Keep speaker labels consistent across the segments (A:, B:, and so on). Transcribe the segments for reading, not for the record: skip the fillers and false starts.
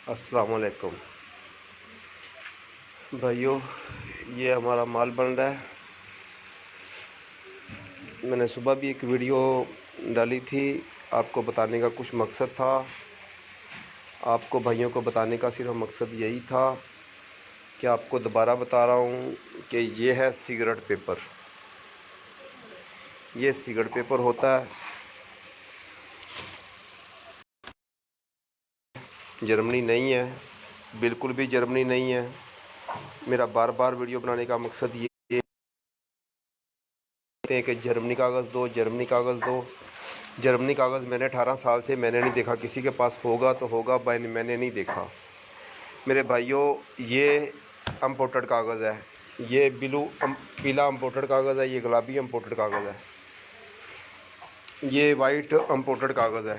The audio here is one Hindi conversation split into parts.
A: अस्सलाम वालेकुम भाइयों, ये हमारा माल बन रहा है। मैंने सुबह भी एक वीडियो डाली थी, आपको बताने का कुछ मकसद था। आपको भाइयों को बताने का सिर्फ मकसद यही था कि आपको दोबारा बता रहा हूँ कि ये है सिगरेट पेपर। ये सिगरेट पेपर होता है, जर्मनी नहीं है, बिल्कुल भी जर्मनी नहीं है। मेरा बार बार वीडियो बनाने का मकसद ये है कि जर्मनी कागज़ दो, जर्मनी कागज़ दो। जर्मनी कागज़ मैंने 18 साल से मैंने नहीं देखा, किसी के पास होगा तो होगा, मैंने नहीं देखा। मेरे भाइयों, ये इम्पोर्टेड कागज़ है, ये पीला इम्पोर्टेड कागज़ है, ये गुलाबी इम्पोर्टेड कागज़ है, ये वाइट इम्पोर्टेड कागज़ है,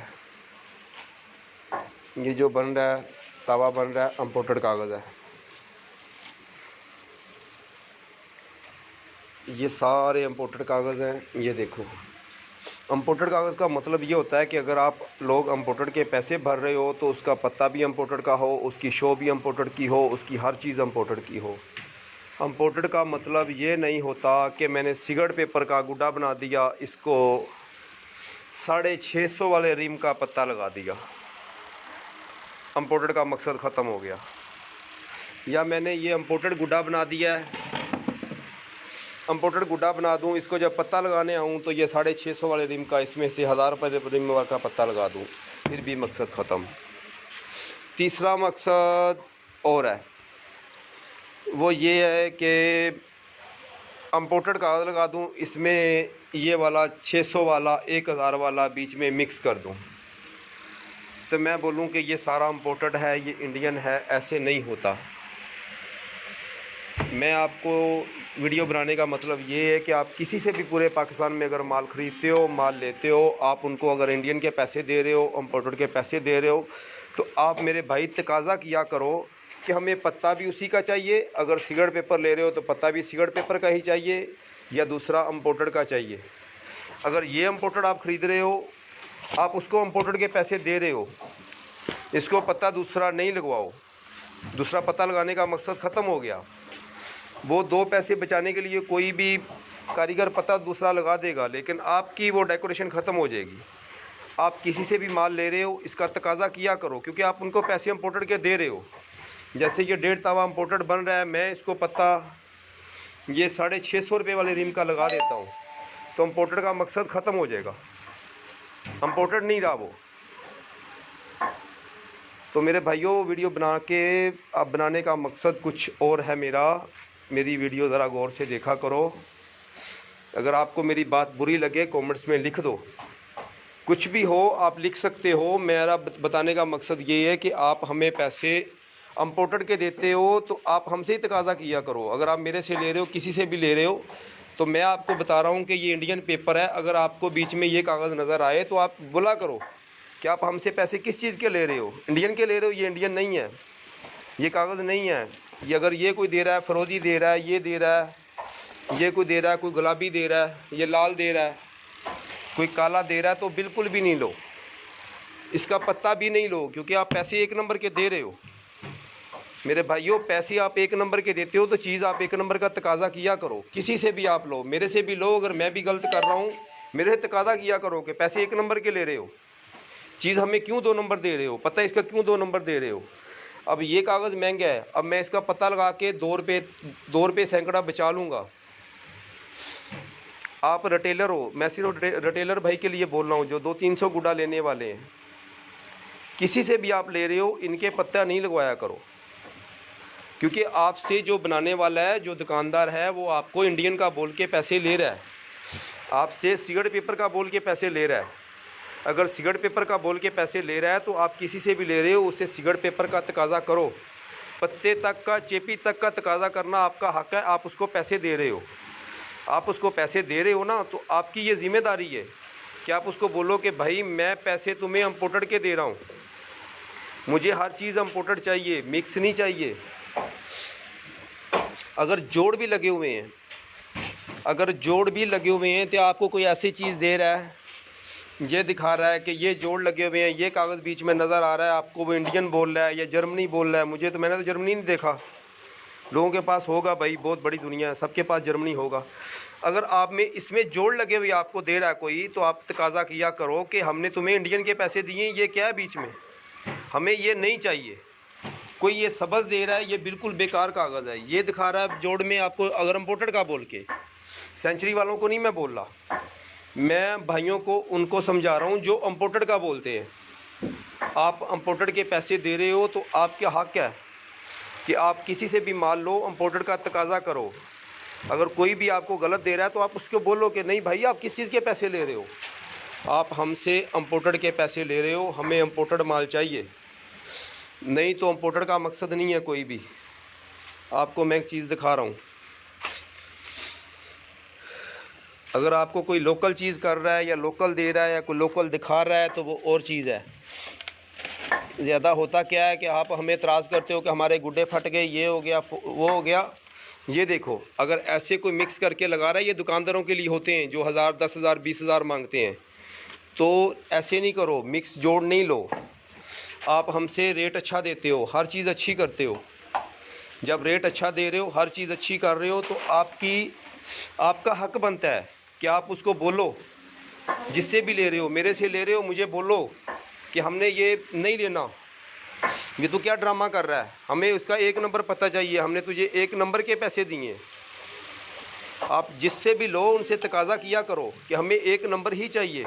A: ये जो बन रहा है तवा बन रहा है इम्पोर्टेड कागज़ है। ये सारे इम्पोर्टेड कागज़ हैं। ये देखो, इम्पोर्टेड कागज़ का मतलब ये होता है कि अगर आप लोग इम्पोर्टेड के पैसे भर रहे हो तो उसका पत्ता भी इम्पोर्टेड का हो, उसकी शो भी इम्पोर्टेड की हो, उसकी हर चीज़ इम्पोर्टेड की हो। इम्पोर्टेड का मतलब ये नहीं होता कि मैंने सिगरेट पेपर का गुड्डा बना दिया, इसको 650 वाले रिम का पत्ता लगा दिया, इम्पोर्टेड का मकसद ख़त्म हो गया। या मैंने ये इम्पोर्टेड गुड्डा बना दिया है, इम्पोर्टेड गुड्डा बना दूं, इसको जब पत्ता लगाने आऊं तो ये 650 वाले रिम का, इसमें से 1000 रुपये रिम का पत्ता लगा दूं, फिर भी मकसद ख़त्म। तीसरा मकसद और है, वो ये है कि इम्पोर्टेड कागज़ लगा दूं, इसमें ये वाला 600 वाला 1000 वाला बीच में मिक्स कर दूं, तो मैं बोलूं कि ये सारा इम्पोर्टेड है, ये इंडियन है। ऐसे नहीं होता। मैं आपको वीडियो बनाने का मतलब ये है कि आप किसी से भी पूरे पाकिस्तान में अगर माल ख़रीदते हो, माल लेते हो, आप उनको अगर इंडियन के पैसे दे रहे हो, इम्पोर्टेड के पैसे दे रहे हो, तो आप मेरे भाई तकाज़ा किया करो कि हमें पत्ता भी उसी का चाहिए। अगर सिगरेट पेपर ले रहे हो तो पत्ता भी सिगरेट पेपर का ही चाहिए या दूसरा इम्पोर्टेड का चाहिए। अगर ये इम्पोर्टेड आप ख़रीद रहे हो, आप उसको इम्पोर्टेड के पैसे दे रहे हो, इसको पत्ता दूसरा नहीं लगवाओ। दूसरा पत्ता लगाने का मकसद ख़त्म हो गया। वो 2 पैसे बचाने के लिए कोई भी कारीगर पत्ता दूसरा लगा देगा, लेकिन आपकी वो डेकोरेशन ख़त्म हो जाएगी। आप किसी से भी माल ले रहे हो, इसका तकाज़ा किया करो, क्योंकि आप उनको पैसे इम्पोर्टेड के दे रहे हो। जैसे ये 1.5 तवा इम्पोर्टेड बन रहा है, मैं इसको पत्ता ये 650 रुपये वाले रिम का लगा देता हूँ, तो इम्पोर्टेड का मकसद ख़त्म हो जाएगा, इम्पोर्टेड नहीं रहा वो। तो मेरे भाइयों, वीडियो बना के अब बनाने का मकसद कुछ और है मेरी वीडियो ज़रा गौर से देखा करो। अगर आपको मेरी बात बुरी लगे कमेंट्स में लिख दो, कुछ भी हो आप लिख सकते हो। मेरा बताने का मकसद ये है कि आप हमें पैसे इम्पोर्टेड के देते हो तो आप हमसे ही तकाज़ा किया करो। अगर आप मेरे से ले रहे हो, किसी से भी ले रहे हो, तो मैं आपको बता रहा हूँ कि ये इंडियन पेपर है। अगर आपको बीच में ये कागज़ नज़र आए तो आप बोला करो कि आप हमसे पैसे किस चीज़ के ले रहे हो। इंडियन के ले रहे हो, ये इंडियन नहीं है, ये कागज़ नहीं है। ये अगर ये कोई दे रहा है, फ़रोज़ी दे रहा है, ये दे रहा है, ये कोई दे रहा है, कोई गुलाबी दे रहा है, ये लाल दे रहा है, कोई काला दे रहा है, तो बिल्कुल भी नहीं लो, इसका पत्ता भी नहीं लो, क्योंकि आप पैसे 1 नंबर के दे रहे हो। मेरे भाइयों, पैसे आप 1 नंबर के देते हो तो चीज़ आप 1 नंबर का तकाज़ा किया करो। किसी से भी आप लो, मेरे से भी लो, अगर मैं भी गलत कर रहा हूँ मेरे से तकाज़ा किया करो कि पैसे 1 नंबर के ले रहे हो, चीज़ हमें क्यों 2 नंबर दे रहे हो, पता है इसका क्यों 2 नंबर दे रहे हो। अब ये कागज़ महंगा है, अब मैं इसका पता लगा के 2 रुपये सैकड़ा बचा लूँगा। आप रिटेलर हो, मैं सिर्फ रिटेलर भाई के लिए बोल रहा हूँ जो 200-300 गुड्डा लेने वाले हैं। किसी से भी आप ले रहे हो, इनके पत्ता नहीं लगवाया करो, क्योंकि आपसे जो बनाने वाला है, जो दुकानदार है, वो आपको इंडियन का बोल के पैसे ले रहा है, आपसे सिगरेट पेपर का बोल के पैसे ले रहा है। अगर सिगरेट पेपर का बोल के पैसे ले रहा है तो आप किसी से भी ले रहे हो, उससे सिगरेट पेपर का तकाज़ा करो। पत्ते तक का, चेपी तक का तकाज़ा करना आपका हक़ है। आप उसको पैसे दे रहे हो, आप उसको पैसे दे रहे हो ना, तो आपकी ये ज़िम्मेदारी है कि आप उसको बोलो कि भाई मैं पैसे तुम्हें इम्पोर्टेड के दे रहा हूँ, मुझे हर चीज़ इम्पोर्टेड चाहिए, मिक्स नहीं चाहिए। अगर जोड़ भी लगे हुए हैं, अगर जोड़ भी लगे हुए हैं तो आपको कोई ऐसी चीज़ दे रहा है ये दिखा रहा है कि ये जोड़ लगे हुए हैं, ये कागज़ बीच में नज़र आ रहा है आपको, वो इंडियन बोल रहा है या जर्मनी बोल रहा है। मुझे तो, मैंने तो जर्मनी नहीं देखा। लोगों के पास होगा भाई, बहुत बड़ी दुनिया है, सबके पास जर्मनी होगा। अगर आप में इसमें जोड़ लगे हुए आपको दे रहा है कोई, तो आप तकाजा किया करो कि हमने तुम्हें इंडियन के पैसे दिए, ये क्या है बीच में, हमें ये नहीं चाहिए। कोई ये सबस दे रहा है, ये बिल्कुल बेकार कागज़ है। ये दिखा रहा है जोड़ में आपको, अगर इम्पोर्टेड का बोल के, सेंचुरी वालों को नहीं मैं बोल रहा, मैं भाइयों को उनको समझा रहा हूँ जो इम्पोर्टेड का बोलते हैं। आप इम्पोर्टेड के पैसे दे रहे हो तो आपका हक़ है कि आप किसी से भी माल लो, इम्पोर्टेड का तकाजा करो। अगर कोई भी आपको गलत दे रहा है तो आप उसको बोलो कि नहीं भाई आप किस चीज़ के पैसे ले रहे हो, आप हमसे इम्पोर्टेड के पैसे ले रहे हो, हमें इम्पोर्टेड माल चाहिए। नहीं तो इम्पोर्टेड का मकसद नहीं है कोई भी। आपको मैं एक चीज़ दिखा रहा हूँ, अगर आपको कोई लोकल चीज़ कर रहा है या लोकल दे रहा है या कोई लोकल दिखा रहा है तो वो और चीज़ है। ज़्यादा होता क्या है कि आप हमें एतराज़ करते हो कि हमारे गुड्डे फट गए, ये हो गया वो हो गया। ये देखो, अगर ऐसे कोई मिक्स करके लगा रहा है, ये दुकानदारों के लिए होते हैं जो 1000, 10,000, 20,000 मांगते हैं। तो ऐसे नहीं करो, मिक्स जोड़ नहीं लो। आप हमसे रेट अच्छा देते हो, हर चीज़ अच्छी करते हो। जब रेट अच्छा दे रहे हो, हर चीज़ अच्छी कर रहे हो, तो आपका हक बनता है कि आप उसको बोलो, जिससे भी ले रहे हो, मेरे से ले रहे हो, मुझे बोलो कि हमने ये नहीं लेना, ये तो क्या ड्रामा कर रहा है, हमें उसका 1 नंबर पता चाहिए, हमने तुझे 1 नंबर के पैसे दिए। आप जिससे भी लो उनसे तकाजा किया करो कि हमें 1 नंबर ही चाहिए।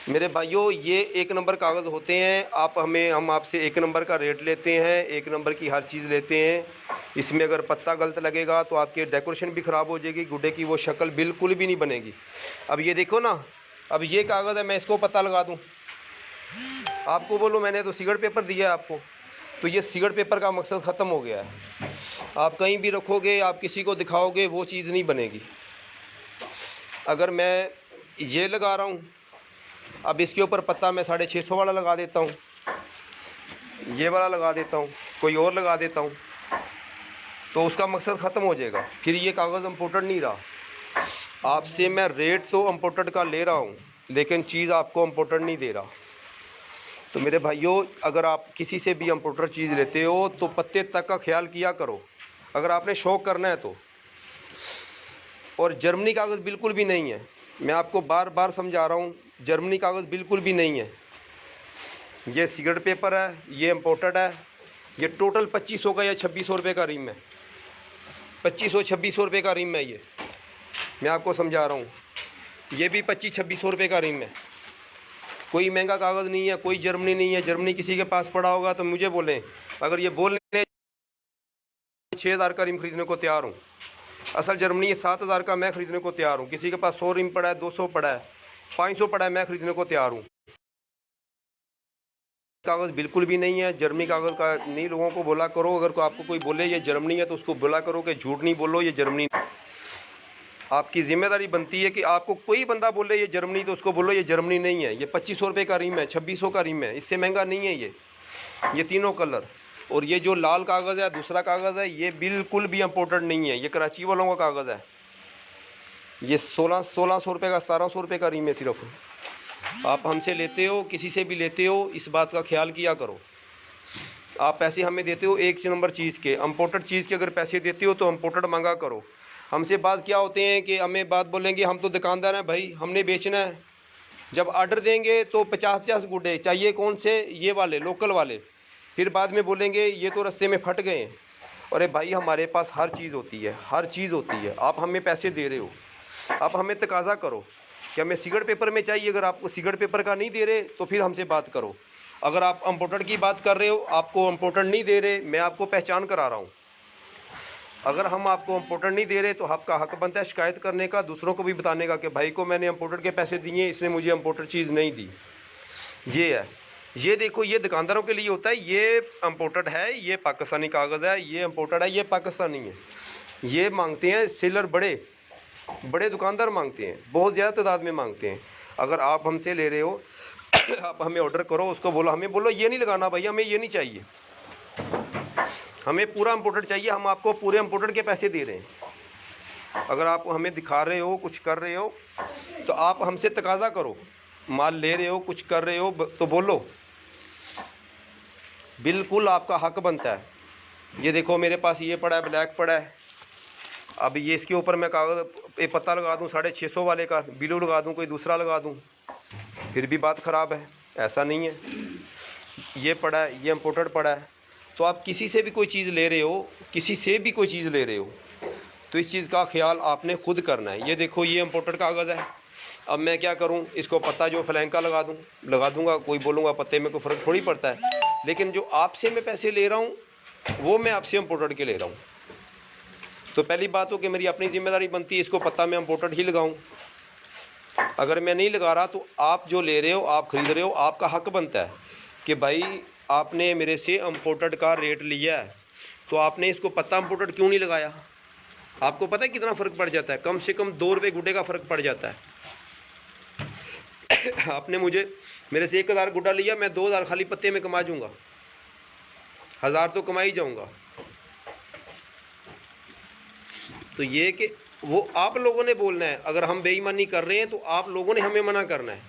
A: मेरे भाइयों, ये 1 नंबर कागज़ होते हैं। हम आपसे 1 नंबर का रेट लेते हैं, 1 नंबर की हर चीज़ लेते हैं। इसमें अगर पत्ता गलत लगेगा तो आपके डेकोरेशन भी ख़राब हो जाएगी, गुड्डे की वो शक्ल बिल्कुल भी नहीं बनेगी। अब ये देखो ना, अब ये कागज़ है, मैं इसको पता लगा दूँ, आपको बोलो मैंने तो सिगरेट पेपर दिया है आपको, तो ये सिगरेट पेपर का मकसद ख़त्म हो गया है। आप कहीं भी रखोगे, आप किसी को दिखाओगे, वो चीज़ नहीं बनेगी। अगर मैं ये लगा रहा हूँ, अब इसके ऊपर पत्ता मैं 650 वाला लगा देता हूँ, ये वाला लगा देता हूँ, कोई और लगा देता हूँ, तो उसका मकसद ख़त्म हो जाएगा। फिर ये कागज़ इम्पोर्टेड नहीं रहा। आपसे मैं रेट तो इम्पोर्टेड का ले रहा हूँ, लेकिन चीज़ आपको इम्पोर्टेड नहीं दे रहा। तो मेरे भाइयों, अगर आप किसी से भी इम्पोर्टेड चीज़ लेते हो तो पत्ते तक का ख्याल किया करो, अगर आपने शौक़ करना है तो। और जर्मनी कागज़ बिल्कुल भी नहीं है, मैं आपको बार बार समझा रहा हूँ, जर्मनी कागज़ बिल्कुल भी नहीं है। ये सिगरेट पेपर है, ये इम्पोर्टेड है। ये टोटल 2500 का या 2600 रुपये का रिम है, 2500-2600 रुपये का रिम है। ये मैं आपको समझा रहा हूँ, ये भी 2500-2600 रुपये का रिम है। कोई महंगा कागज़ नहीं है, कोई जर्मनी नहीं है। जर्मनी किसी के पास पड़ा होगा तो मुझे बोलें, अगर ये बोलने 6000 का रिम ख़रीदने को तैयार हूँ। असल जर्मनी ये 7000 का मैं ख़रीदने को तैयार हूँ। किसी के पास 100 रिम पड़ा है, 200 पड़ा है, 500 पड़ा है, मैं ख़रीदने को तैयार हूँ। कागज़ बिल्कुल भी नहीं है, जर्मनी कागज़ का नहीं लोगों को बोला करो। अगर आपको कोई बोले ये जर्मनी है तो उसको बोला करो कि झूठ नहीं बोलो, ये जर्मनी। आपकी ज़िम्मेदारी बनती है कि आपको कोई बंदा बोले ये जर्मनी तो उसको बोलो ये जर्मनी नहीं है। ये 2500 रुपये का रिम है, 2600 का रिम है, इससे महंगा नहीं है ये तीनों कलर। और ये जो लाल कागज़ है, दूसरा कागज़ है, ये बिल्कुल भी इम्पोर्टेड नहीं है, ये कराची वालों का कागज़ है। ये 1600 रुपये का, 1700 रुपये का रिम है सिर्फ। आप हमसे लेते हो, किसी से भी लेते हो, इस बात का ख्याल किया करो। आप पैसे हमें देते हो 1 नंबर चीज़ के, इम्पोर्टेड चीज़ के अगर पैसे देते हो तो इम्पोर्टेड मांगा करो। हमसे बात क्या होते हैं कि हमें बात बोलेंगे, हम तो दुकानदार हैं भाई, हमने बेचना है। जब ऑर्डर देंगे तो 50-50 गुड्डे चाहिए, कौन से, ये वाले लोकल वाले। फिर बाद में बोलेंगे ये तो रास्ते में फट गए हैं। अरे भाई, हमारे पास हर चीज़ होती है, हर चीज़ होती है। आप हमें पैसे दे रहे हो, आप हमें तकाजा करो कि हमें सिगरेट पेपर में चाहिए। अगर आपको सिगरेट पेपर का नहीं दे रहे तो फिर हमसे बात करो। अगर आप इम्पोर्टेड की बात कर रहे हो, आपको इम्पोर्टेड नहीं दे रहे, मैं आपको पहचान करा रहा हूँ। अगर हम आपको इम्पोर्टेड नहीं दे रहे तो आपका हक बनता है शिकायत करने का, दूसरों को भी बताने का कि भाई को मैंने इम्पोर्टेड के पैसे दिए, इसने मुझे इम्पोर्टेड चीज़ नहीं दी। ये है, ये देखो, ये दुकानदारों के लिए होता है। ये इम्पोर्टेड है, ये पाकिस्तानी कागज़ है, ये इम्पोर्टेड है, ये पाकिस्तानी है। ये मांगते हैं सेलर, बड़े बड़े दुकानदार मांगते हैं, बहुत ज़्यादा तादाद में मांगते हैं। अगर आप हमसे ले रहे हो, आप हमें ऑर्डर करो, उसको बोलो, हमें बोलो ये नहीं लगाना भाई, हमें ये नहीं चाहिए, हमें पूरा इम्पोर्टेड चाहिए। हम आपको पूरे इम्पोर्टेड के पैसे दे रहे हैं। अगर आप हमें दिखा रहे हो, कुछ कर रहे हो, तो आप हमसे तकाजा करो माल ले रहे हो, कुछ कर रहे हो तो बोलो, बिल्कुल आपका हक बनता है। ये देखो मेरे पास ये पड़ा है, ब्लैक पड़ा है। अब ये इसके ऊपर मैं कागज़ एक पत्ता लगा दूँ 650 वाले का, ब्लू लगा दूँ, कोई दूसरा लगा दूँ, फिर भी बात ख़राब है। ऐसा नहीं है। ये पड़ा है, ये इम्पोर्टेड पड़ा है। तो आप किसी से भी कोई चीज़ ले रहे हो, किसी से भी कोई चीज़ ले रहे हो, तो इस चीज़ का ख्याल आपने खुद करना है। ये देखो ये इम्पोर्टेड कागज़ है। अब मैं क्या करूं, इसको पत्ता जो फ्लैंक का लगा दूंगा, कोई बोलूँगा पत्ते में कोई फ़र्क थोड़ी पड़ता है। लेकिन जो आपसे मैं पैसे ले रहा हूं वो मैं आपसे इम्पोर्टेड के ले रहा हूं। तो पहली बात हो कि मेरी अपनी जिम्मेदारी बनती है, इसको पत्ता मैं इम्पोर्टेड ही लगाऊं। अगर मैं नहीं लगा रहा तो आप जो ले रहे हो, आप ख़रीद रहे हो, आपका हक बनता है कि भाई आपने मेरे से इम्पोर्टेड का रेट लिया है, तो आपने इसको पत्ता इम्पोर्टेड क्यों नहीं लगाया। आपको पता है कितना फ़र्क पड़ जाता है, कम से कम 2 रुपये गुड्डे का फ़र्क पड़ जाता है। आपने मेरे से 1000 गुड्डा लिया, मैं 2000 खाली पत्ते में कमा जाऊंगा, 1000 तो कमा ही जाऊंगा। तो ये कि वो आप लोगों ने बोलना है। अगर हम बेईमानी कर रहे हैं तो आप लोगों ने हमें मना करना है।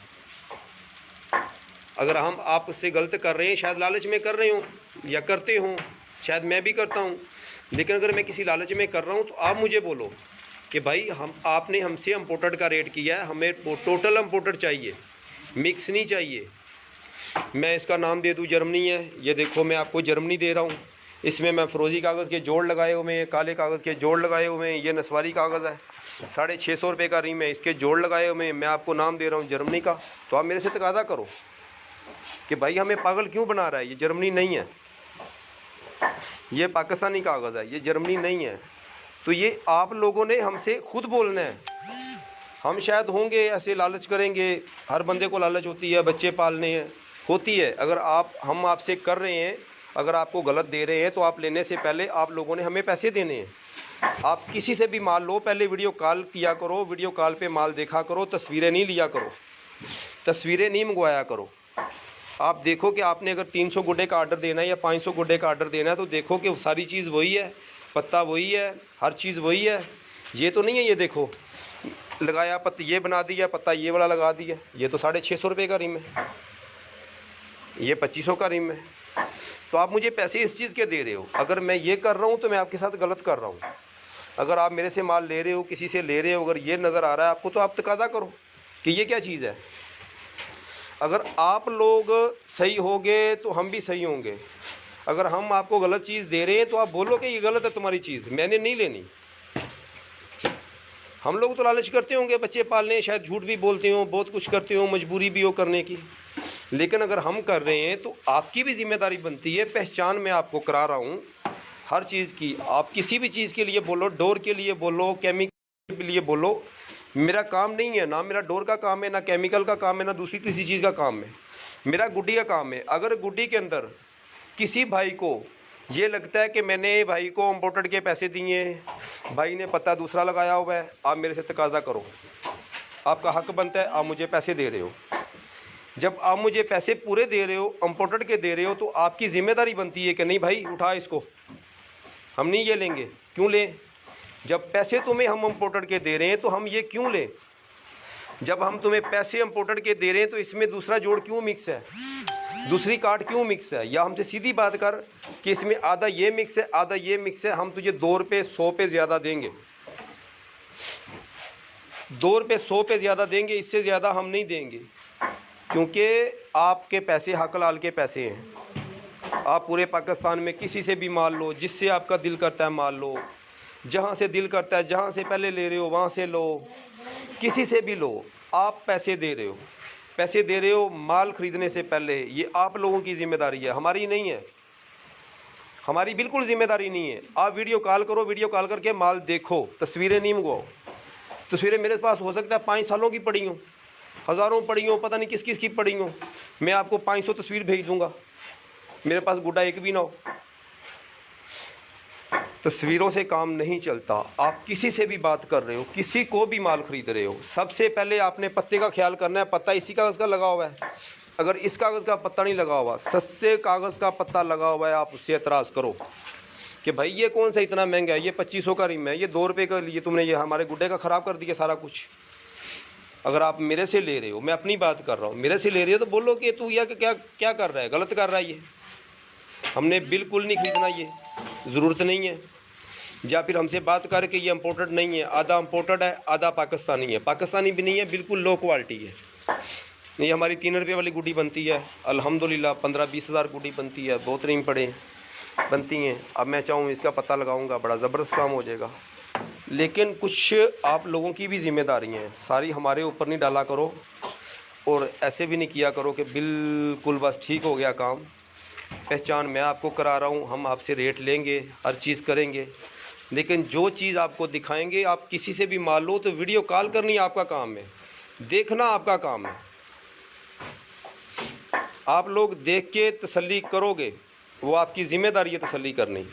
A: अगर हम आपसे गलत कर रहे हैं, शायद लालच में कर रहे हो या करते हो, शायद मैं भी करता हूँ, लेकिन अगर मैं किसी लालच में कर रहा हूँ तो आप मुझे बोलो कि भाई आपने हमसे इम्पोर्टेड का रेट किया है, हमें टोटल इम्पोर्टेड चाहिए, मिक्स नहीं चाहिए। मैं इसका नाम दे दूँ जर्मनी है। ये देखो मैं आपको जर्मनी दे रहा हूँ। इसमें मैं फ़िरोज़ी कागज़ के जोड़ लगाए हुए हैं, काले कागज़ के जोड़ लगाए हुए हैं। ये नस्वारी कागज़ है, 650 रुपये का रिम है, इसके जोड़ लगाए हुए हैं। मैं आपको नाम दे रहा हूँ जर्मनी का। तो आप मेरे से तकाज़ा करो कि भाई हमें पागल क्यों बना रहा है। ये जर्मनी नहीं है, ये पाकिस्तानी कागज़ है, ये जर्मनी नहीं है। तो ये आप लोगों ने हमसे खुद बोलना है। हम शायद होंगे ऐसे लालच करेंगे, हर बंदे को लालच होती है, बच्चे पालने हैं, होती है। अगर हम आपसे कर रहे हैं, अगर आपको गलत दे रहे हैं तो आप लेने से पहले आप लोगों ने हमें पैसे देने हैं। आप किसी से भी माल लो, पहले वीडियो कॉल किया करो, वीडियो कॉल पे माल देखा करो, तस्वीरें नहीं लिया करो, तस्वीरें नहीं मंगवाया करो। आप देखो कि आपने अगर 300 गुड्डे का आर्डर देना है या 500 गुड्डे का आर्डर देना है, तो देखो कि सारी चीज़ वही है, पत्ता वही है, हर चीज़ वही है। ये तो नहीं है ये देखो लगाया पत्ता ये बना दिया, पत्ता ये वाला लगा दिया। ये तो 650 रुपये का रिम है, ये 2500 का रिम है। तो आप मुझे पैसे इस चीज़ के दे रहे हो। अगर मैं ये कर रहा हूँ तो मैं आपके साथ गलत कर रहा हूँ। अगर आप मेरे से माल ले रहे हो, किसी से ले रहे हो, अगर ये नज़र आ रहा है आपको, तो आप तकाज़ा करो कि ये क्या चीज़ है। अगर आप लोग सही होंगे तो हम भी सही होंगे। अगर हम आपको गलत चीज़ दे रहे हैं तो आप बोलो कि ये गलत है तुम्हारी चीज़, मैंने नहीं लेनी। हम लोग तो लालच करते होंगे, बच्चे पालने, शायद झूठ भी बोलते हो, बहुत कुछ करते हो, मजबूरी भी हो करने की। लेकिन अगर हम कर रहे हैं तो आपकी भी जिम्मेदारी बनती है। पहचान मैं आपको करा रहा हूँ हर चीज़ की। आप किसी भी चीज़ के लिए बोलो, डोर के लिए बोलो, केमिकल के लिए बोलो, मेरा काम नहीं है, ना मेरा डोर का काम है, ना केमिकल का काम है, ना दूसरी किसी चीज़ का काम है। मेरा गुड्डी का काम है। अगर गुड्डी के अंदर किसी भाई को ये लगता है कि मैंने भाई को इम्पोर्टेड के पैसे दिए, भाई ने पत्ता दूसरा लगाया हुआ है, आप मेरे से तकाज़ा करो, आपका हक बनता है, आप मुझे पैसे दे रहे हो। जब आप मुझे पैसे पूरे दे रहे हो, इम्पोर्टेड के दे रहे हो, तो आपकी ज़िम्मेदारी बनती है कि नहीं भाई उठा इसको, हम नहीं ये लेंगे। क्यों लें? जब पैसे तुम्हें हम इम्पोर्टेड के दे रहे हैं तो हम ये क्यों लें? जब हम तुम्हें पैसे इम्पोर्टेड के दे रहे हैं तो इसमें दूसरा जोड़ क्यों मिक्स है, दूसरी कार्ड क्यों मिक्स है? या हमसे सीधी बात कर कि इसमें आधा ये मिक्स है, आधा ये मिक्स है, हम तुझे 2 रुपये 100 पे ज़्यादा देंगे, 2 रुपये 100 पे ज़्यादा देंगे, इससे ज़्यादा हम नहीं देंगे। क्योंकि आपके पैसे हक लाल के पैसे हैं। आप पूरे पाकिस्तान में किसी से भी माल लो, जिससे आपका दिल करता है माल लो, जहाँ से दिल करता है, जहाँ से पहले ले रहे हो वहाँ से लो, किसी से भी लो। आप पैसे दे रहे हो, पैसे दे रहे हो माल ख़रीदने से पहले, ये आप लोगों की ज़िम्मेदारी है, हमारी नहीं है, हमारी बिल्कुल ज़िम्मेदारी नहीं है। आप वीडियो कॉल करो, वीडियो कॉल करके माल देखो, तस्वीरें नहीं मंगवाओ। तस्वीरें मेरे पास हो सकता है 5 सालों की पड़ी हों, हज़ारों पड़ी हों, पता नहीं किस किस की पड़ी हों। मैं आपको 500 तस्वीर भेज दूँगा, मेरे पास गुड्डा एक भी ना हो। तस्वीरों से काम नहीं चलता। आप किसी से भी बात कर रहे हो, किसी को भी माल ख़रीद रहे हो, सबसे पहले आपने पत्ते का ख्याल करना है। पत्ता इसी कागज़ का लगा हुआ है, अगर इस कागज़ का पत्ता नहीं लगा हुआ, सस्ते कागज़ का पत्ता लगा हुआ है, आप उससे एतराज़ करो कि भाई ये कौन सा इतना महंगा है, ये 2500 का रिम है, ये 2 रुपये का लिए तुमने ये हमारे गुड्डे का ख़राब कर दिया सारा कुछ। अगर आप मेरे से ले रहे हो, मैं अपनी बात कर रहा हूँ, मेरे से ले रहे हो तो बोलो कि तू यह क्या क्या कर रहा है, गलत कर रहा है, ये हमने बिल्कुल नहीं ख़रीदना, ये ज़रूरत नहीं है। या फिर हमसे बात करके ये इम्पोर्टेड नहीं है, आधा इम्पोर्टेड है आधा पाकिस्तानी है, पाकिस्तानी भी नहीं है, बिल्कुल लो क्वालिटी है। ये हमारी 3 रुपये वाली गुड्डी बनती है, अल्हम्दुलिल्लाह 15-20 हज़ार गुड्डी बनती है, बहुत रीम पड़े बनती हैं। अब मैं चाहूँ इसका पता लगाऊंगा, बड़ा ज़बरदस्त काम हो जाएगा। लेकिन कुछ आप लोगों की भी जिम्मेदारी हैं, सारी हमारे ऊपर नहीं डाला करो, और ऐसे भी नहीं किया करो कि बिल्कुल बस ठीक हो गया काम। पहचान मैं आपको करा रहा हूँ, हम आपसे रेट लेंगे, हर चीज़ करेंगे, लेकिन जो चीज़ आपको दिखाएंगे, आप किसी से भी मान लो तो वीडियो कॉल करनी आपका काम है, देखना आपका काम है। आप लोग देख के तसल्ली करोगे, वो आपकी ज़िम्मेदारी है तसल्ली करनी।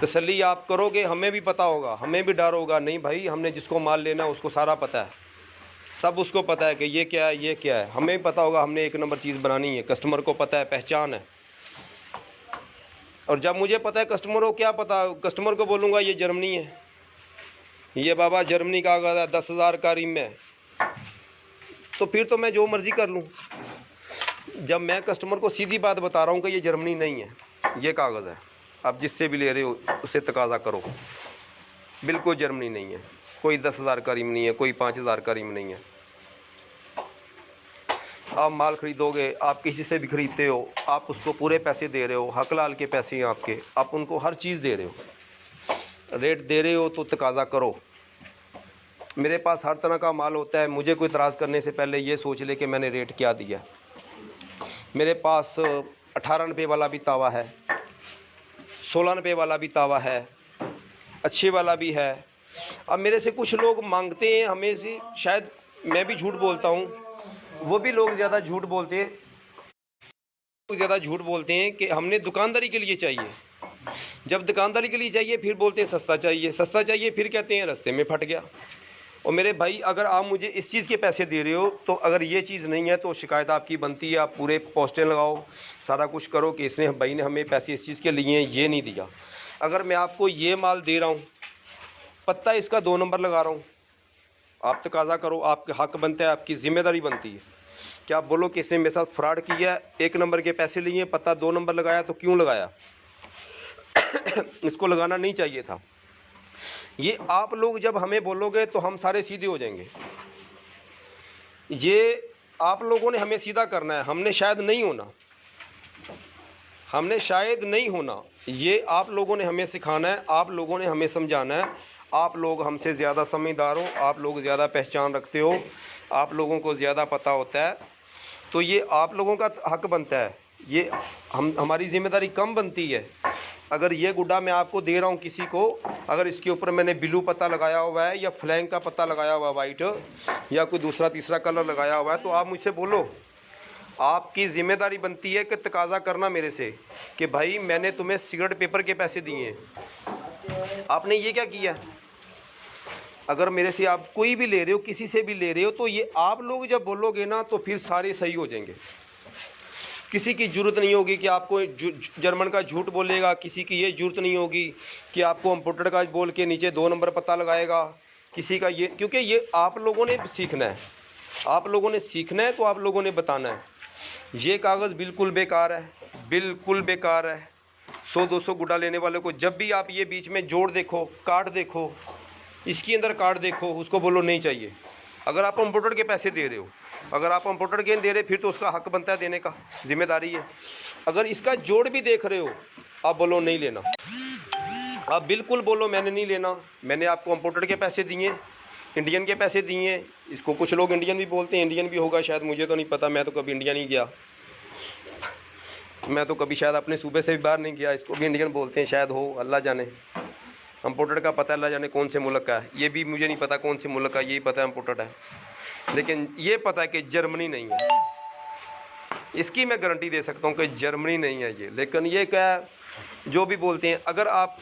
A: तसल्ली आप करोगे, हमें भी पता होगा, हमें भी डर होगा, नहीं भाई हमने जिसको माल लेना है उसको सारा पता है, सब उसको पता है कि ये क्या है ये क्या है, हमें भी पता होगा हमने एक नंबर चीज़ बनानी है, कस्टमर को पता है, पहचान है। और जब मुझे पता है कस्टमर को क्या पता, कस्टमर को बोलूँगा ये जर्मनी है, ये बाबा जर्मनी का कागज़ है 10,000 का रिम है, तो फिर तो मैं जो मर्ज़ी कर लूँ। जब मैं कस्टमर को सीधी बात बता रहा हूँ कि ये जर्मनी नहीं है, ये कागज़ है, आप जिससे भी ले रहे हो उससे तकाज़ा करो, बिल्कुल जर्मनी नहीं है, कोई 10,000 का रिम नहीं है, कोई 5,000 का रिम नहीं है। आप माल ख़रीदोगे, आप किसी से भी ख़रीदते हो, आप उसको पूरे पैसे दे रहे हो, हक लाल के पैसे हैं आपके, आप उनको हर चीज़ दे रहे हो, रेट दे रहे हो तो तकाज़ा करो। मेरे पास हर तरह का माल होता है, मुझे कोई इतराज़ करने से पहले ये सोच ले कि मैंने रेट क्या दिया। मेरे पास 18 रुपये वाला भी तावा है, 16 रुपये वाला भी तावा है, अच्छे वाला भी है। अब मेरे से कुछ लोग मांगते हैं हमें से, शायद मैं भी झूठ बोलता हूँ, वो भी लोग ज़्यादा झूठ बोलते हैं, कि हमने दुकानदारी के लिए चाहिए। जब दुकानदारी के लिए चाहिए फिर बोलते हैं सस्ता चाहिए, सस्ता चाहिए, फिर कहते हैं रास्ते में फट गया। और मेरे भाई अगर आप मुझे इस चीज़ के पैसे दे रहे हो तो अगर ये चीज़ नहीं है तो शिकायत आपकी बनती है, आप पूरे पोस्टें लगाओ, सारा कुछ करो कि इसने भाई ने हमें पैसे इस चीज़ के लिए ये नहीं दिया। अगर मैं आपको ये माल दे रहा हूँ, पत्ता इसका 2 नंबर लगा रहा हूँ, आप तकाज़ा करो, आपके हक बनता है, आपकी ज़िम्मेदारी बनती है। क्या आप बोलो कि इसने मेरे साथ फ्रॉड किया, 1 नंबर के पैसे लिए, पत्ता 2 नंबर लगाया, तो क्यों लगाया? इसको लगाना नहीं चाहिए था। ये आप लोग जब हमें बोलोगे तो हम सारे सीधे हो जाएंगे। ये आप लोगों ने हमें सीधा करना है, हमने शायद नहीं होना, ये आप लोगों ने हमें सिखाना है, आप लोगों ने हमें समझाना है। आप लोग हमसे ज़्यादा समझदार हो, आप लोग ज़्यादा पहचान रखते हो, आप लोगों को ज़्यादा पता होता है, तो ये आप लोगों का हक बनता है, ये हमारी ज़िम्मेदारी कम बनती है। अगर ये गुड्डा मैं आपको दे रहा हूँ किसी को, अगर इसके ऊपर मैंने ब्लू पत्ता लगाया हुआ है या फ्लैंग का पत्ता लगाया हुआ है वाइट, या कोई दूसरा तीसरा कलर लगाया हुआ है, तो आप मुझसे बोलो, आपकी ज़िम्मेदारी बनती है कि तकाज़ा करना मेरे से कि भाई मैंने तुम्हें सिगरेट पेपर के पैसे दिए हैं, आपने ये क्या किया। अगर मेरे से आप कोई भी ले रहे हो, किसी से भी ले रहे हो, तो ये आप लोग जब बोलोगे ना तो फिर सारे सही हो जाएंगे। किसी की ज़रूरत नहीं होगी कि आपको जर्मन का झूठ बोलेगा, किसी की ये ज़रूरत नहीं होगी कि आपको इम्पोर्टेड का बोल के नीचे 2 नंबर पता लगाएगा, किसी का ये, क्योंकि ये आप लोगों ने सीखना है, आप लोगों ने सीखना है, तो आप लोगों ने बताना है। ये कागज़ बिल्कुल बेकार है, बिल्कुल बेकार है। 100-200 गुड्डा लेने वाले को जब भी आप ये बीच में जोड़ देखो, कार्ड देखो, इसके अंदर कार्ड देखो, उसको बोलो नहीं चाहिए। अगर आप इम्पोर्टेड के पैसे दे रहे हो, अगर आप इम्पोर्टेड के दे रहे, फिर तो उसका हक बनता है देने का, जिम्मेदारी है। अगर इसका जोड़ भी देख रहे हो, आप बोलो नहीं लेना, आप बिल्कुल बोलो मैंने नहीं लेना, मैंने आपको इम्पोर्टेड के पैसे दिए, इंडियन के पैसे दिए। इसको कुछ लोग इंडियन भी बोलते हैं, इंडियन भी होगा शायद, मुझे तो नहीं पता, मैं तो कभी इंडिया नहीं गया, मैं तो कभी शायद अपने सूबे से भी बाहर नहीं गया, इसको भी इंडियन बोलते हैं शायद, हो अल्लाह जाने। इम्पोर्टेड का पता अल्लाह जाने कौन से मुल्क का है, ये भी मुझे नहीं पता कौन से मुल्क का, यही पता है इम्पोर्टेड है, लेकिन ये पता है कि जर्मनी नहीं है, इसकी मैं गारंटी दे सकता हूँ कि जर्मनी नहीं है ये। लेकिन ये क्या जो भी बोलते हैं, अगर आप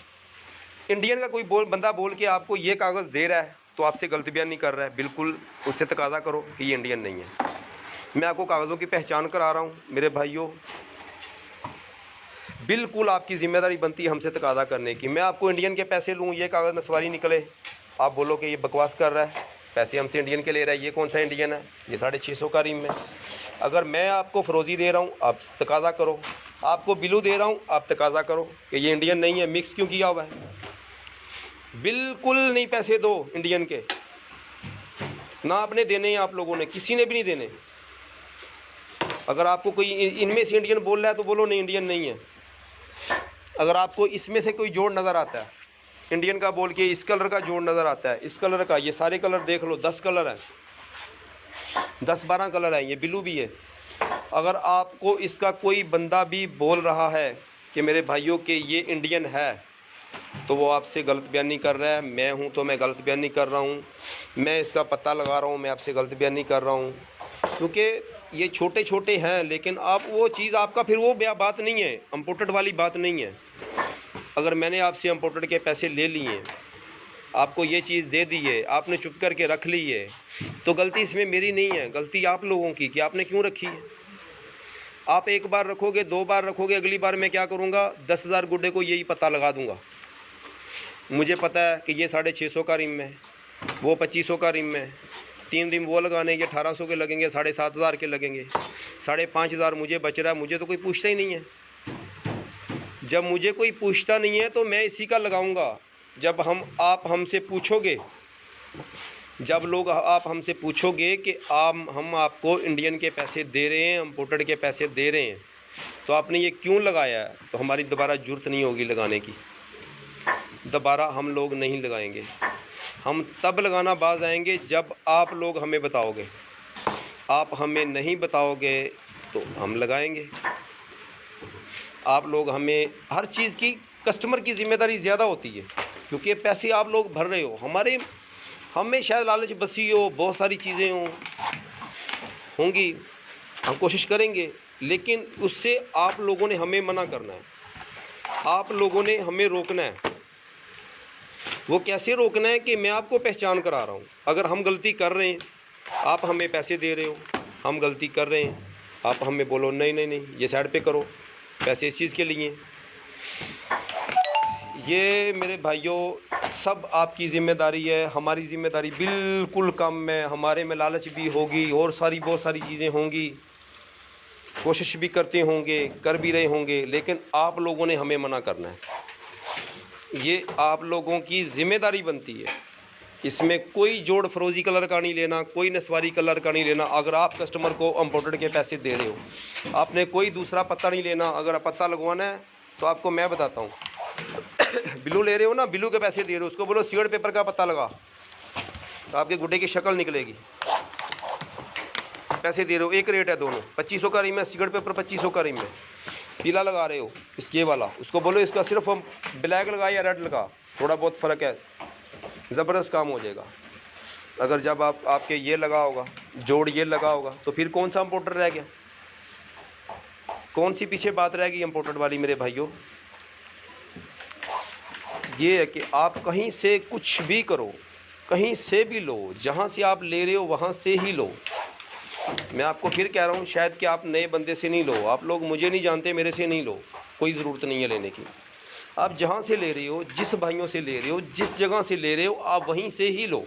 A: इंडियन का कोई बंदा बोल के आपको ये कागज़ दे रहा है तो आपसे गलत बयान नहीं कर रहा है, बिल्कुल उससे तकाज़ा करो कि ये इंडियन नहीं है। मैं आपको कागज़ों की पहचान करा रहा हूँ मेरे भाइयों, बिल्कुल आपकी ज़िम्मेदारी बनती है हमसे तकाज़ा करने की। मैं आपको इंडियन के पैसे लूँ, ये कागज़ नस्वारी निकले, आप बोलो कि ये बकवास कर रहा है, पैसे हमसे इंडियन के ले रहा है। ये कौन सा इंडियन है? ये 650 का रिम है। अगर मैं आपको फ़रोज़ी दे रहा हूँ, आप तकाज़ा करो। आपको बिलू दे रहा हूँ, आप तकाज़ा करो कि ये इंडियन नहीं है, मिक्स क्यों किया हुआ है। बिल्कुल नहीं पैसे दो इंडियन के, ना आपने देने हैं, आप लोगों ने किसी ने भी नहीं देने। अगर आपको कोई इनमें से इंडियन बोल रहा है तो बोलो नहीं, इंडियन नहीं है। अगर आपको इसमें से कोई जोड़ नज़र आता है इंडियन का बोल के, इस कलर का जोड़ नज़र आता है, इस कलर का, ये सारे कलर देख लो, 10 कलर हैं, 10-12 कलर हैं, ये ब्लू भी है। अगर आपको इसका कोई बंदा भी बोल रहा है कि मेरे भाइयों के ये इंडियन है, तो वो आपसे गलत बयानी कर रहा है। मैं हूँ तो मैं गलत बयानी कर रहा हूँ, मैं इसका पता लगा रहा हूँ, मैं आपसे गलत बयानी कर रहा हूँ। क्योंकि ये छोटे छोटे हैं, लेकिन आप वो चीज़ आपका फिर वो बात नहीं है, इम्पोर्टेड वाली बात नहीं है। अगर मैंने आपसे इम्पोर्टेड के पैसे ले लिए, आपको ये चीज़ दे दी है, आपने चुप करके रख ली है, तो गलती इसमें मेरी नहीं है, गलती आप लोगों की कि आपने क्यों रखी है। आप एक बार रखोगे, 2 बार रखोगे, अगली बार मैं क्या करूँगा, 10,000 गुड्डे को यही पता लगा दूँगा। मुझे पता है कि ये 650 का रिम है, वो 2500 का रिम है, 3 रिम वो लगाने के 1800 के लगेंगे, 7,500 के लगेंगे, 5,500 मुझे बच रहा है। मुझे तो कोई पूछता ही नहीं है। जब मुझे कोई पूछता नहीं है तो मैं इसी का लगाऊंगा। जब आप हमसे पूछोगे, जब लोग आप हमसे पूछोगे कि हम आपको इंडियन के पैसे दे रहे हैं, इम्पोर्टेड के पैसे दे रहे हैं, तो आपने ये क्यों लगाया है, तो हमारी दोबारा ज़रूरत नहीं होगी लगाने की। दोबारा हम लोग नहीं लगाएंगे। हम तब लगाना बाज आएंगे जब आप लोग हमें बताओगे। आप हमें नहीं बताओगे तो हम लगाएंगे। आप लोग हमें हर चीज़ की, कस्टमर की ज़िम्मेदारी ज़्यादा होती है, क्योंकि पैसे आप लोग भर रहे हो। हमें शायद लालच बसी हो, बहुत सारी चीज़ें होंगी, हम कोशिश करेंगे, लेकिन उससे आप लोगों ने हमें मना करना है, आप लोगों ने हमें रोकना है। वो कैसे रोकना है कि मैं आपको पहचान करा रहा हूँ। अगर हम गलती कर रहे हैं, आप हमें पैसे दे रहे हो, हम गलती कर रहे हैं, आप हमें बोलो नहीं नहीं नहीं ये साइड पे करो, पैसे इस चीज़ के लिए। ये मेरे भाइयों सब आपकी ज़िम्मेदारी है, हमारी ज़िम्मेदारी बिल्कुल कम है। हमारे में लालच भी होगी और बहुत सारी चीज़ें होंगी, कोशिश भी करते होंगे, कर भी रहे होंगे, लेकिन आप लोगों ने हमें मना करना है। ये आप लोगों की ज़िम्मेदारी बनती है। इसमें कोई जोड़ फ़रोज़ी कलर का नहीं लेना, कोई नस्वारी कलर का नहीं लेना। अगर आप कस्टमर को इम्पोर्टेड के पैसे दे रहे हो, आपने कोई दूसरा पत्ता नहीं लेना। अगर पत्ता लगवाना है तो आपको मैं बताता हूँ, बिलू ले रहे हो ना, बिलू के पैसे दे रहे हो, उसको बोलो सीड पेपर का पत्ता लगा, तो आपके गुड्डे की शक्ल निकलेगी। पैसे दे रहे हो, एक रेट है दोनों, 2500 का रिम है, सीड पेपर 2500 का रिम है। पीला लगा रहे हो इसके वाला, उसको बोलो इसका सिर्फ ब्लैक लगा या रेड लगा, थोड़ा बहुत फ़र्क है, ज़बरदस्त काम हो जाएगा। अगर जब आपके ये लगा होगा, जोड़ ये लगा होगा, तो फिर कौन सा इम्पोर्टर रह गया, कौन सी पीछे बात रहेगी इम्पोर्टेड वाली। मेरे भाइयों, ये है कि आप कहीं से कुछ भी करो, कहीं से भी लो, जहाँ से आप ले रहे हो वहाँ से ही लो। मैं आपको फिर कह रहा हूँ, शायद कि आप नए बंदे से नहीं लो, आप लोग मुझे नहीं जानते, मेरे से नहीं लो, कोई ज़रूरत नहीं है लेने की। आप जहाँ से ले रहे हो, जिस भाइयों से ले रहे हो, जिस जगह से ले रहे हो, आप वहीं से ही लो।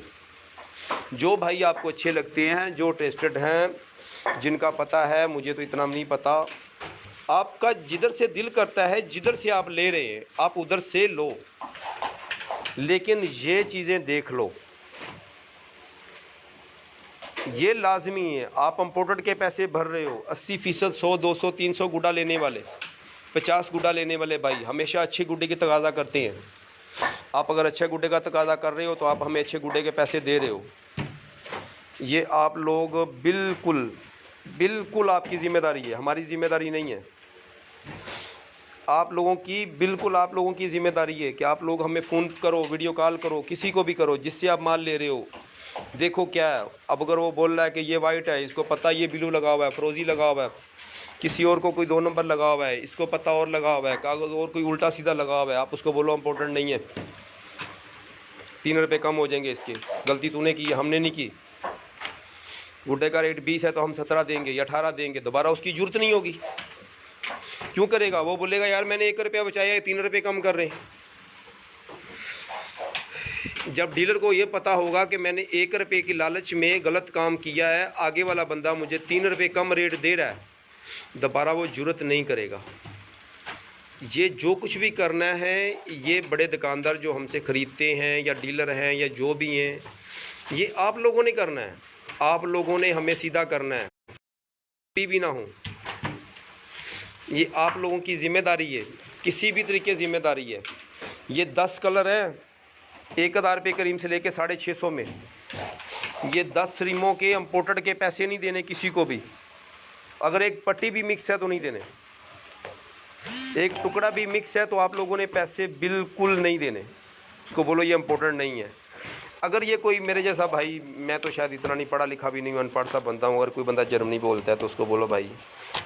A: जो भाई आपको अच्छे लगते हैं, जो टेस्टेड हैं, जिनका पता है, मुझे तो इतना नहीं पता, आपका जिधर से दिल करता है, जिधर से आप ले रहे हैं, आप उधर से लो। लेकिन ये चीज़ें देख लो, ये लाजमी है। आप इम्पोर्टेड के पैसे भर रहे हो, 80%, 100, 200, 300 गुड्डा लेने वाले, 50 गुड्डा लेने वाले भाई हमेशा अच्छे गुड्डे की तकाज़ा करते हैं। आप अगर अच्छे गुड्डे का तकाज़ा कर रहे हो तो आप हमें अच्छे गुड्डे के पैसे दे रहे हो। ये आप लोग बिल्कुल आपकी ज़िम्मेदारी है, हमारी ज़िम्मेदारी नहीं है। आप लोगों की ज़िम्मेदारी है कि आप लोग हमें फ़ोन करो, वीडियो कॉल करो, किसी को भी करो जिससे आप माल ले रहे हो। देखो क्या है, अब अगर वो बोल रहा है कि ये वाइट है, इसको पता ये ब्लू लगा हुआ है, फ़रोज़ी लगा हुआ है, किसी और को कोई 2 नंबर लगा हुआ है, इसको पता और लगा हुआ है, कागज़ और कोई उल्टा सीधा लगा हुआ है, आप उसको बोलो इम्पोर्टेंट नहीं है, 3 रुपये कम हो जाएंगे इसके। गलती तूने की है, हमने नहीं की। गुड्डे का रेट 20 है तो हम 17 देंगे या 18 देंगे, दोबारा उसकी ज़रूरत नहीं होगी। क्यों करेगा? वो बोलेगा यार मैंने 1 रुपया बचाया है, 3 रुपये कम कर रहे हैं। जब डीलर को ये पता होगा कि मैंने 1 रुपये की लालच में गलत काम किया है, आगे वाला बंदा मुझे 3 रुपये कम रेट दे रहा है, दोबारा वो जुर्रत नहीं करेगा। ये जो कुछ भी करना है, ये बड़े दुकानदार जो हमसे ख़रीदते हैं या डीलर हैं या जो भी हैं, ये आप लोगों ने करना है। आप लोगों ने हमें सीधा करना है, भी ना हो, ये आप लोगों की ज़िम्मेदारी है, किसी भी तरीके ज़िम्मेदारी है। ये 10 कलर है 1000 रुपये करीम से लेके 650 में। ये 10 रिमों के इम्पोर्टेड के पैसे नहीं देने किसी को भी। अगर एक पट्टी भी मिक्स है तो नहीं देने, एक टुकड़ा भी मिक्स है तो आप लोगों ने पैसे बिल्कुल नहीं देने। उसको बोलो ये इम्पोर्टेड नहीं है। अगर ये कोई मेरे जैसा भाई, मैं तो शायद इतना नहीं पढ़ा लिखा भी नहीं हूँ, अनपढ़ सा बंदा हूँ, अगर कोई बंदा जर्मनी बोलता है तो उसको बोलो भाई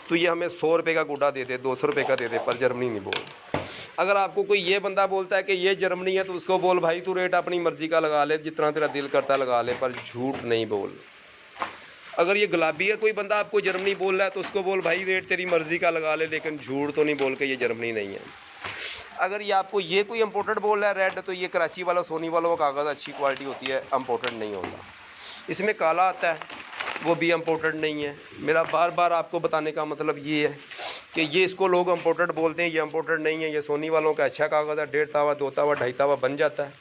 A: तो ये हमें 100 रुपये का गुड्डा दे दे, 200 रुपये का दे दे, पर जर्मनी नहीं बोल। अगर आपको कोई ये बंदा बोलता है कि ये जर्मनी है तो उसको बोल भाई तू रेट अपनी मर्ज़ी का लगा ले, जितना तेरा दिल करता लगा ले, पर झूठ नहीं बोल। अगर ये गुलाबी है कोई बंदा आपको जर्मनी बोल रहा है तो उसको बोल भाई रेट तेरी मर्ज़ी का लगा ले, लेकिन झूठ तो नहीं बोल के ये जर्मनी नहीं है। अगर ये आपको ये कोई इम्पोर्टेड बोल रहा है रेड, तो ये कराची वाला सोनी वालों का कागज़ अच्छी क्वालिटी होती है, इम्पोर्टेड नहीं होता। इसमें काला आता है वो भी इम्पोर्टेड नहीं है। मेरा बार बार आपको बताने का मतलब ये है कि ये इसको लोग इम्पोर्टेड बोलते हैं, ये इम्पोर्टेड नहीं है। ये सोनी वालों का अच्छा कागज़ है, 1.5 तावा 2 तावा 2.5 तावा बन जाता है।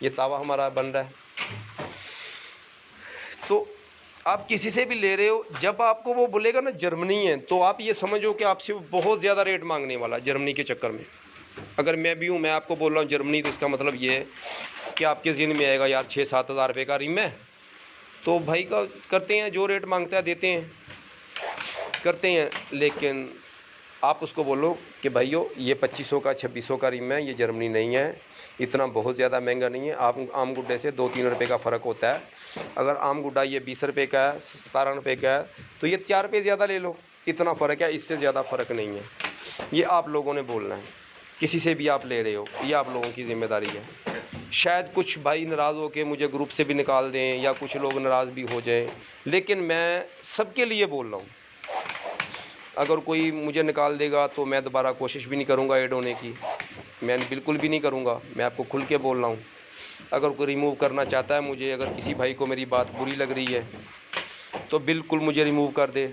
A: ये तावा हमारा बन रहा है। तो आप किसी से भी ले रहे हो, जब आपको वो बोलेगा ना जर्मनी है, तो आप ये समझो कि आपसे बहुत ज़्यादा रेट मांगने वाला जर्मनी के चक्कर में। अगर मैं भी हूँ, मैं आपको बोल रहा हूँ जर्मनी, तो इसका मतलब ये है कि आपके ज़हन में आएगा यार 6-7 हज़ार रुपये का रिम है, तो भाई का करते हैं, जो रेट मांगता है देते हैं, करते हैं। लेकिन आप उसको बोलो कि भाइयों ये 2500 का 2600 का रिम है, ये जर्मनी नहीं है, इतना बहुत ज़्यादा महंगा नहीं है। आप आम गुड्डे से 2-3 रुपये का फ़र्क होता है। अगर आम गुड्डा ये 20 रुपये का है, 17 रुपये का है, तो ये 4 रुपये ज़्यादा ले लो, इतना फ़र्क है, इससे ज़्यादा फ़र्क नहीं है। ये आप लोगों ने बोलना है, किसी से भी आप ले रहे हो, ये आप लोगों की ज़िम्मेदारी है। शायद कुछ भाई नाराज़ हो के मुझे ग्रुप से भी निकाल दें या कुछ लोग नाराज़ भी हो जाएं, लेकिन मैं सबके लिए बोल रहा हूँ। अगर कोई मुझे निकाल देगा तो मैं दोबारा कोशिश भी नहीं करूँगा ऐड होने की, मैं बिल्कुल भी नहीं करूँगा। मैं आपको खुल के बोल रहा हूँ। अगर कोई रिमूव करना चाहता है मुझे, अगर किसी भाई को मेरी बात बुरी लग रही है तो बिल्कुल मुझे रिमूव कर दे,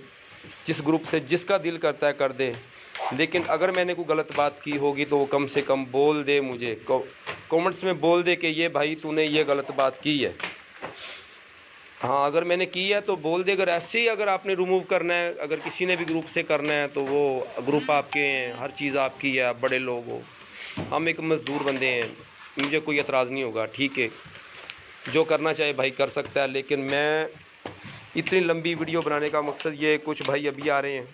A: जिस ग्रुप से जिसका दिल करता है कर दे। लेकिन अगर मैंने कोई गलत बात की होगी तो वो कम से कम बोल दे, मुझे कमेंट्स में बोल दे कि ये भाई तूने ये गलत बात की है। हाँ, अगर मैंने की है तो बोल दे। अगर ऐसे ही अगर आपने रिमूव करना है, अगर किसी ने भी ग्रुप से करना है, तो वो ग्रुप आपके हैं, हर चीज़ आपकी है, आप बड़े लोग हो, हम एक मज़दूर बंदे हैं, मुझे कोई एतराज़ नहीं होगा। ठीक है, जो करना चाहे भाई कर सकता है। लेकिन मैं इतनी लंबी वीडियो बनाने का मकसद ये है, कुछ भाई अभी आ रहे हैं,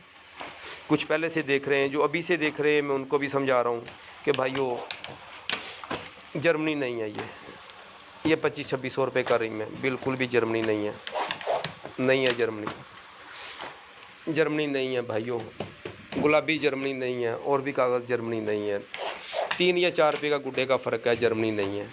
A: कुछ पहले से देख रहे हैं, जो अभी से देख रहे हैं मैं उनको भी समझा रहा हूँ कि भाइयों जर्मनी नहीं है, ये 2500-2600 रुपये का रिम है, बिल्कुल भी जर्मनी नहीं है, नहीं है जर्मनी, जर्मनी नहीं है भाइयों, गुलाबी जर्मनी नहीं है, और भी कागज़ जर्मनी नहीं है। 3 या 4 रुपये का गुड्डे का फ़र्क है, जर्मनी नहीं है।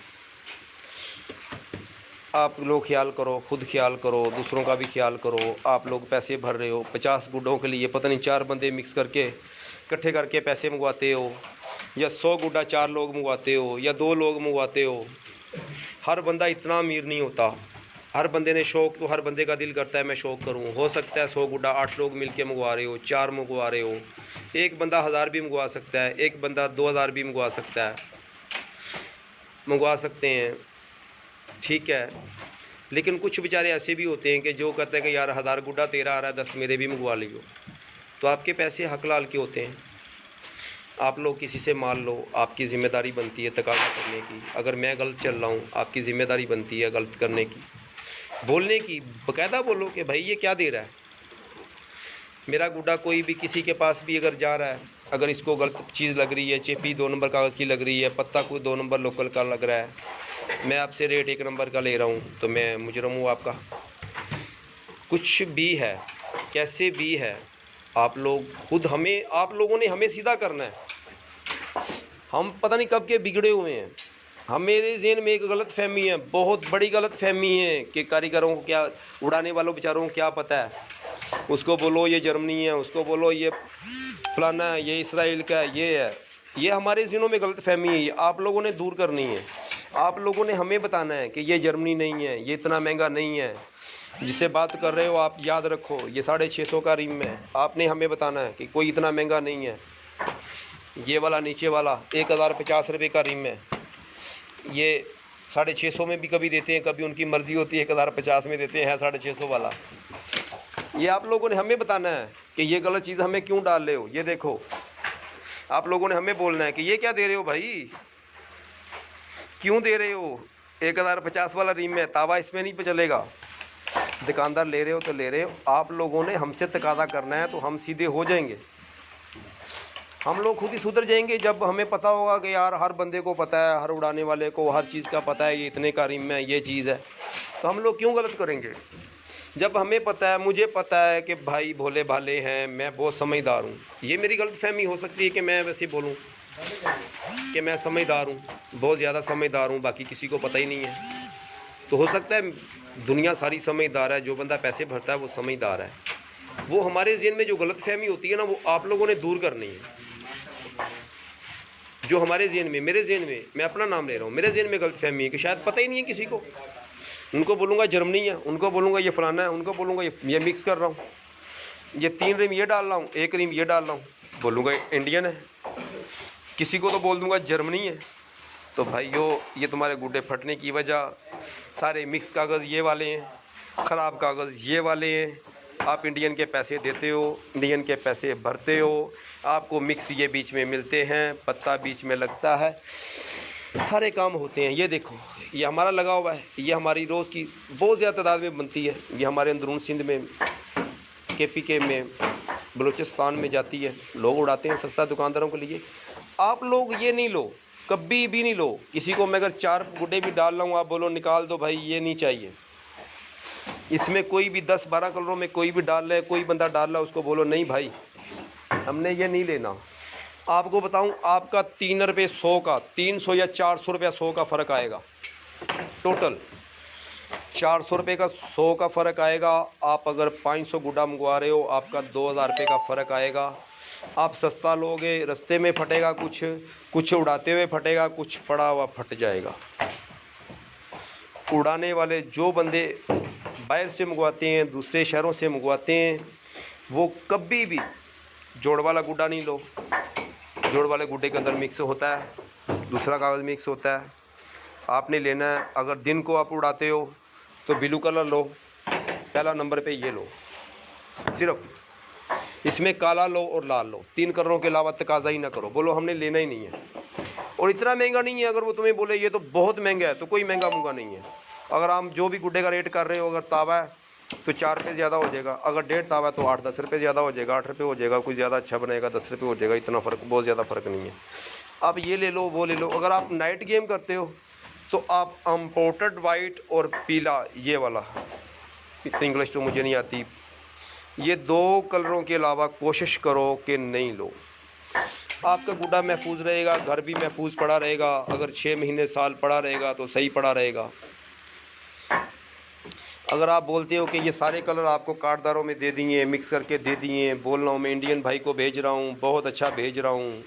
A: आप लोग ख्याल करो, खुद ख्याल करो, दूसरों का भी ख्याल करो। आप लोग पैसे भर रहे हो 50 गुड्डों के लिए, पता नहीं 4 बंदे मिक्स करके इकट्ठे करके पैसे मंगवाते हो, या 100 गुड्डा 4 लोग मंगवाते हो, या 2 लोग मंगवाते हो। हर बंदा इतना अमीर नहीं होता। हर बंदे ने शौक़, तो हर बंदे का दिल करता है मैं शौक़ करूं। हो सकता है 100 गुड्डा 8 लोग मिलके मंगवा रहे हो, 4 मंगवा रहे हो, एक बंदा 1000 भी मंगवा सकता है, एक बंदा 2000 भी मंगवा सकता है, मंगवा सकते हैं, ठीक है। लेकिन कुछ बेचारे ऐसे भी होते हैं कि जो कहते हैं कि यार 1000 गुड्डा तेरा आ रहा है, 10 मेरे भी मंगवा लियो, तो आपके पैसे हक लाल के होते हैं। आप लोग किसी से मान लो, आपकी ज़िम्मेदारी बनती है तकाज़ा करने की। अगर मैं गलत चल रहा हूँ, आपकी ज़िम्मेदारी बनती है गलत करने की, बोलने की। बाकायदा बोलो कि भाई ये क्या दे रहा है। मेरा गुड्डा कोई भी किसी के पास भी अगर जा रहा है, अगर इसको गलत चीज़ लग रही है, चेपी 2 नंबर कागज़ की लग रही है, पत्ता कोई 2 नंबर लोकल का लग रहा है, मैं आपसे रेट 1 नंबर का ले रहा हूँ, तो मैं मुजरम हूँ आपका। कुछ भी है, कैसे भी है, आप लोग खुद हमें, आप लोगों ने हमें सीधा करना है। हम पता नहीं कब के बिगड़े हुए हैं। मेरे ज़हन में एक गलत फहमी है, बहुत बड़ी गलत फहमी है कि कारीगरों को क्या, उड़ाने वालों बेचारों को क्या पता है। उसको बोलो ये जर्मनी है, उसको बोलो ये फलाना है, ये इसराइल का है, ये है। ये हमारे ज़हनों में गलत फहमी है, ये आप लोगों ने दूर करनी है। आप लोगों ने हमें बताना है कि ये जर्मनी नहीं है, ये इतना महंगा नहीं है। जिससे बात कर रहे हो आप याद रखो, ये 650 का रिम है। आपने हमें बताना है कि कोई इतना महंगा नहीं है। ये वाला नीचे वाला 1050 रुपये का रिम है। ये 650 में भी कभी देते हैं, कभी उनकी मर्ज़ी होती है 1050 में देते हैं 650 वाला। ये आप लोगों ने हमें बताना है कि ये गलत चीज़ हमें क्यों डाल रहे हो। ये देखो, आप लोगों ने हमें बोलना है कि ये क्या दे रहे हो भाई, क्यों दे रहे हो। 1050 वाला रिम है, तावा इसमें नहीं चलेगा। दुकानदार ले रहे हो तो ले रहे हो, आप लोगों ने हमसे तकादा करना है तो हम सीधे हो जाएंगे। हम लोग खुद ही सुधर जाएंगे जब हमें पता होगा कि यार हर बंदे को पता है, हर उड़ाने वाले को हर चीज़ का पता है, ये इतने का रिम है, ये चीज़ है, तो हम लोग क्यों गलत करेंगे। जब हमें पता है, मुझे पता है कि भाई भोले भाले हैं, मैं बहुत समझदार हूँ। ये मेरी गलतफहमी हो सकती है कि मैं वैसे बोलूँ कि मैं समझदार हूँ, बहुत ज़्यादा समझदार हूँ, बाकी किसी को पता ही नहीं है। तो हो सकता है दुनिया सारी समझदार है, जो बंदा पैसे भरता है वो समझदार है। वो हमारे ज़हन में जो गलतफहमी होती है ना, वो आप लोगों ने दूर करनी है। जो हमारे ज़हन में, मेरे ज़हन में, मैं अपना नाम ले रहा हूँ, मेरे ज़हन में गलतफहमी है कि शायद पता ही नहीं है किसी को। उनको बोलूँगा जर्मनी है, उनको बोलूँगा ये फ़लाना है, उनको बोलूँगा ये मिक्स कर रहा हूँ, ये 3 रिम ये डाल रहा हूँ, 1 रिम ये डाल रहा हूँ, बोलूँगा इंडियन है। किसी को तो बोल दूँगा जर्मनी है। तो भाइयों, ये तुम्हारे गुड्डे फटने की वजह सारे मिक्स कागज़ ये वाले हैं, ख़राब कागज़ ये वाले हैं। आप इंडियन के पैसे देते हो, इंडियन के पैसे भरते हो, आपको मिक्स ये बीच में मिलते हैं, पत्ता बीच में लगता है, सारे काम होते हैं। ये देखो, ये हमारा लगा हुआ है, ये हमारी रोज़ की बहुत ज़्यादा तादाद में बनती है। ये हमारे अंदरून सिंध में, KPK में, बलूचिस्तान में जाती है, लोग उड़ाते हैं सस्ता दुकानदारों के लिए। आप लोग ये नहीं लो, कभी भी नहीं लो। किसी को मैं अगर 4 गुड्डे भी डाल रहा हूँ, आप बोलो निकाल दो भाई, ये नहीं चाहिए। इसमें कोई भी 10-12 कलरों में कोई भी डाल रहा है, कोई बंदा डाल रहा है, उसको बोलो नहीं भाई, हमने ये नहीं लेना। आपको बताऊं, आपका 3 रुपये 100 का, 300 या 400 रुपया 100 का फ़र्क आएगा। टोटल 400 रुपये का 100 का फ़र्क आएगा। आप अगर 500 गुड्डा मंगवा रहे हो, आपका 2000 रुपये का फ़र्क आएगा। आप सस्ता लोगे, रास्ते में फटेगा, कुछ उड़ाते हुए फटेगा, कुछ पड़ा हुआ फट जाएगा। उड़ाने वाले जो बंदे बाहर से मंगवाते हैं, दूसरे शहरों से मंगवाते हैं, वो कभी भी जोड़ वाला गुड्डा नहीं लो। जोड़ वाले गुड्डे के अंदर मिक्स होता है, दूसरा कागज़ मिक्स होता है। आपने लेना है, अगर दिन को आप उड़ाते हो तो ब्लू कलर लो, पहला नंबर पे ये लो। सिर्फ इसमें काला लो और लाल लो, 3 कलरों के अलावा तकाजा ही ना करो, बोलो हमने लेना ही नहीं है। और इतना महंगा नहीं है, अगर वो तुम्हें बोले ये तो बहुत महंगा है, तो कोई महंगा मुंगा नहीं है। अगर आप जो भी गुड्डे का रेट कर रहे हो, अगर तावा है तो 4 रुपये ज़्यादा हो जाएगा, अगर 1.5 तावा है तो 8-10 रुपये ज़्यादा हो जाएगा, 8 रुपये हो जाएगा। कोई ज़्यादा अच्छा बनेगा 10 रुपये हो जाएगा, इतना फ़र्क, बहुत ज़्यादा फ़र्क नहीं है। आप ये ले लो, वो ले लो। अगर आप नाइट गेम करते हो तो आप इम्पोर्टेड वाइट और पीला, ये वाला, इतनी इंग्लिश तो मुझे नहीं आती, ये 2 कलरों के अलावा कोशिश करो कि नहीं लो। आपका गुड्डा महफूज रहेगा, घर भी महफूज पड़ा रहेगा। अगर 6 महीने साल पड़ा रहेगा तो सही पड़ा रहेगा। अगर आप बोलते हो कि ये सारे कलर आपको कार्डदारों में दे दिए, मिक्स करके दे दिए, बोल रहा हूँ मैं इंडियन भाई को भेज रहा हूँ, बहुत अच्छा भेज रहा हूँ,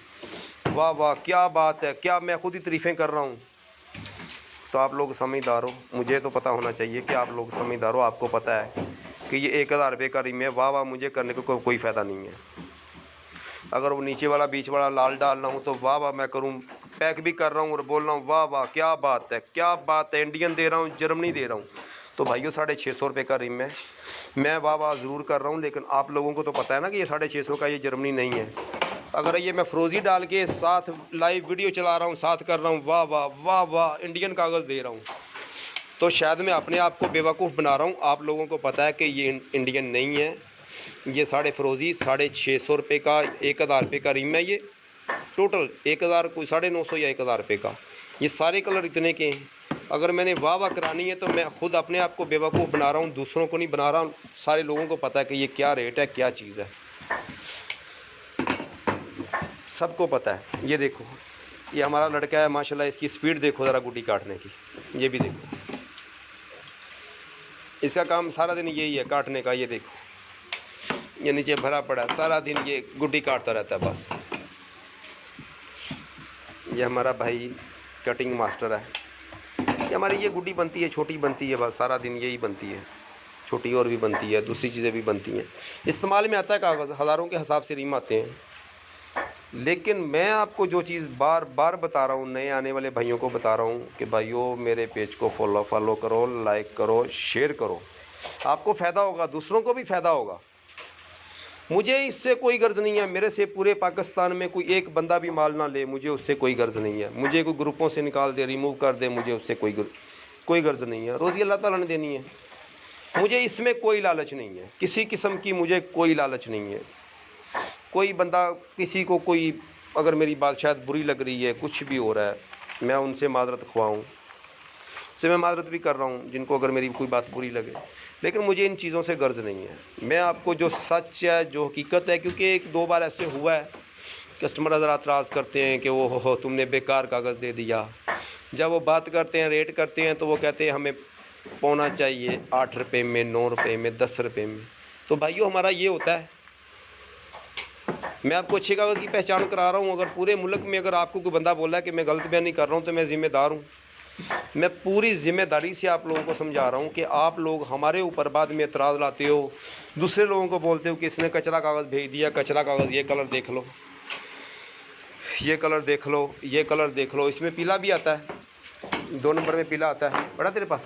A: वाह वाह क्या बात है, क्या मैं खुद ही तारीफ़ें कर रहा हूँ, तो आप लोग समझदार हो। मुझे तो पता होना चाहिए कि आप लोग समझदार हो, आपको पता है कि ये 1000 रुपये का रिम है, वाह वाह मुझे करने को कोई फ़ायदा नहीं है। अगर वो नीचे वाला बीच वाला लाल डाल रहा हूँ तो वाह वाह मैं करूँ, पैक भी कर रहा हूँ और बोल रहा हूँ वाह वाह क्या बात है, क्या बात है, इंडियन दे रहा हूँ, जर्मनी दे रहा हूँ, तो भाइयों 650 रुपये का रिम है। मैं वाह वाह ज़रूर कर रहा हूँ, लेकिन आप लोगों को तो पता है ना कि ये 650 का ये जर्मनी नहीं है। अगर ये मैं फ़रोज़ी डाल के साथ लाइव वीडियो चला रहा हूँ, साथ कर रहा हूँ वाह वाह वाह वाह इंडियन कागज़ दे रहा हूँ, तो शायद मैं अपने आप को बेवकूफ़ बना रहा हूँ। आप लोगों को पता है कि ये इंडियन नहीं है, ये फ़रोज़ी 650 रुपये का 1000 रुपये का रिम है। ये टोटल 1000 कोई 950 या 1000 रुपये का, ये सारे कलर इतने के हैं। अगर मैंने वाह वाह करानी है तो मैं खुद अपने आप को बेवकूफ़ बना रहा हूँ, दूसरों को नहीं बना रहा हूँ। सारे लोगों को पता है कि ये क्या रेट है, क्या चीज़ है, सबको पता है। ये देखो, ये हमारा लड़का है माशाल्लाह, इसकी स्पीड देखो ज़रा गुड्डी काटने की, ये भी देखो, इसका काम सारा दिन यही है काटने का। ये देखो, ये नीचे भरा पड़ा है, सारा दिन ये गुड्डी काटता रहता है बस। ये हमारा भाई कटिंग मास्टर है, हमारी ये गुड्डी बनती है, छोटी बनती है, बस सारा दिन यही बनती है। छोटी और भी बनती है, दूसरी चीज़ें भी बनती हैं। इस्तेमाल में आता है कागज़, हज़ारों के हिसाब से रीम आते हैं। लेकिन मैं आपको जो चीज़ बार बार बता रहा हूँ, नए आने वाले भाइयों को बता रहा हूँ कि भाइयों मेरे पेज को फॉलो करो, लाइक करो, शेयर करो। आपको फ़ायदा होगा, दूसरों को भी फ़ायदा होगा। मुझे इससे कोई गर्ज नहीं है, मेरे से पूरे पाकिस्तान में कोई एक बंदा भी माल ना ले, मुझे उससे कोई गर्ज नहीं है। मुझे कोई ग्रुपों से निकाल दे, रिमूव कर दे, मुझे उससे कोई गर्ज नहीं है। रोज़ी अल्लाह ताला ने देनी है, मुझे इसमें कोई लालच नहीं है, किसी किस्म की मुझे कोई लालच नहीं है। कोई बंदा किसी को कोई अगर मेरी बात शायद बुरी लग रही है, कुछ भी हो रहा है, मैं उनसे माजरत ख्वाऊँ, उससे मैं माजरत भी कर रहा हूँ जिनको अगर मेरी कोई बात बुरी लगे। लेकिन मुझे इन चीज़ों से गर्ज नहीं है। मैं आपको जो सच है, जो हकीकत है, क्योंकि एक दो बार ऐसे हुआ है, कस्टमर हज़रात एतराज़ करते हैं कि वो हो तुमने बेकार कागज़ दे दिया। जब वो बात करते हैं, रेट करते हैं, तो वो कहते हैं हमें पौना चाहिए 8 रुपये में, 9 रुपये में, 10 रुपये में। तो भाइयों हमारा ये होता है, मैं आपको अच्छे कागज़ की पहचान करा रहा हूँ। अगर पूरे मुल्क में अगर आपको कोई बंदा बोला है कि मैं गलत बयान नहीं कर रहा हूँ, तो मैं ज़िम्मेदार हूँ। मैं पूरी ज़िम्मेदारी से आप लोगों को समझा रहा हूँ कि आप लोग हमारे ऊपर बाद में एतराज़ लाते हो, दूसरे लोगों को बोलते हो कि इसने कचरा कागज़ भेज दिया, कचरा कागज़, ये कलर देख लो, ये कलर देख लो, ये कलर देख लो, इसमें पीला भी आता है, 2 नंबर में पीला आता है। बड़ा तेरे पास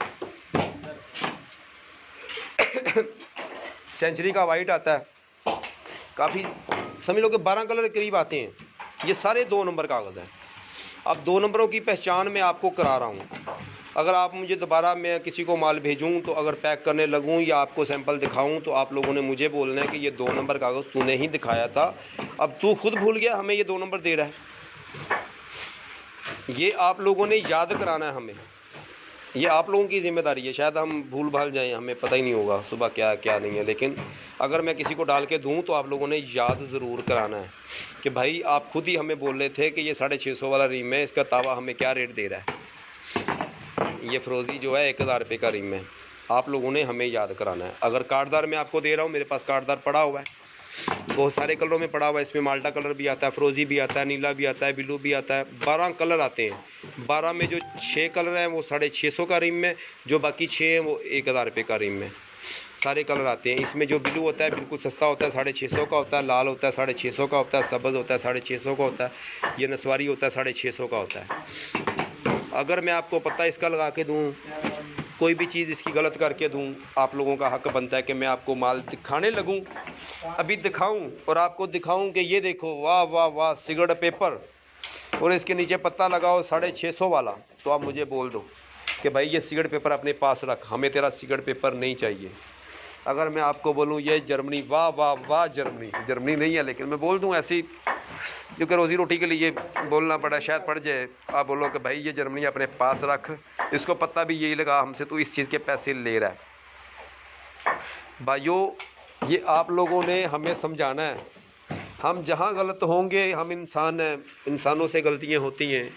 A: सेंचुरी का वाइट आता है, काफ़ी समझ लो कि 12 कलर करीब आते हैं। ये सारे 2 नंबर कागज़ हैं। अब 2 नंबरों की पहचान मैं आपको करा रहा हूँ। अगर आप मुझे दोबारा मैं किसी को माल भेजूँ, तो अगर पैक करने लगूँ या आपको सैंपल दिखाऊँ, तो आप लोगों ने मुझे बोलना है कि ये 2 नंबर कागज़ तूने ही दिखाया था, अब तू खुद भूल गया, हमें ये 2 नंबर दे रहा है। ये आप लोगों ने याद कराना है हमें, ये आप लोगों की ज़िम्मेदारी है। शायद हम भूल भाल जाएं, हमें पता ही नहीं होगा सुबह क्या क्या नहीं है, लेकिन अगर मैं किसी को डाल के दूं, तो आप लोगों ने याद ज़रूर कराना है कि भाई आप खुद ही हमें बोल रहे थे कि ये 650 वाला रीम है, इसका तावा हमें क्या रेट दे रहा है। ये फ़रोज़ी जो है 1000 रुपये का रीम है, आप लोगों ने हमें याद कराना है। अगर कार्डदार मैं आपको दे रहा हूँ, मेरे पास कार्डदार पड़ा हुआ है, बहुत सारे कलरों में पड़ा हुआ है। इसमें माल्टा कलर भी आता है, फ़रोज़ी भी आता है, नीला भी आता है, ब्लू भी आता है। 12 कलर आते हैं। 12 में जो 6 कलर हैं वो 650 का रिम में, जो बाकी 6 हैं वो 1000 रुपये का रिम में सारे कलर आते हैं। इसमें जो ब्लू होता है बिल्कुल सस्ता होता है, 650 का होता है। लाल होता है 650 का होता है। सब्ज़ होता है 650 का होता है। ये नसवारी होता है 650 का होता है। अगर मैं आपको पता इसका लगा के दूँ, कोई भी चीज़ इसकी गलत करके दूँ, आप लोगों का हक़ बनता है कि मैं आपको माल दिखाने लगूँ, अभी दिखाऊं और आपको दिखाऊं कि ये देखो, वाह वाह वाह, सिगरेट पेपर, और इसके नीचे पत्ता लगाओ 650 वाला, तो आप मुझे बोल दो कि भाई ये सिगरेट पेपर अपने पास रख, हमें तेरा सिगरेट पेपर नहीं चाहिए। अगर मैं आपको बोलूं ये जर्मनी, वाह वाह वाह, जर्मनी नहीं है, लेकिन मैं बोल दूं ऐसी, क्योंकि रोज़ी रोटी के लिए बोलना पड़ा, शायद पड़ जाए, आप बोलो कि भाई ये जर्मनी अपने पास रख, इसको पत्ता भी यही लगा, हमसे तो इस चीज़ के पैसे ले रहा है। भाइयों ये आप लोगों ने हमें समझाना है। हम जहाँ गलत होंगे, हम इंसान हैं, इंसानों से गलतियाँ होती हैं।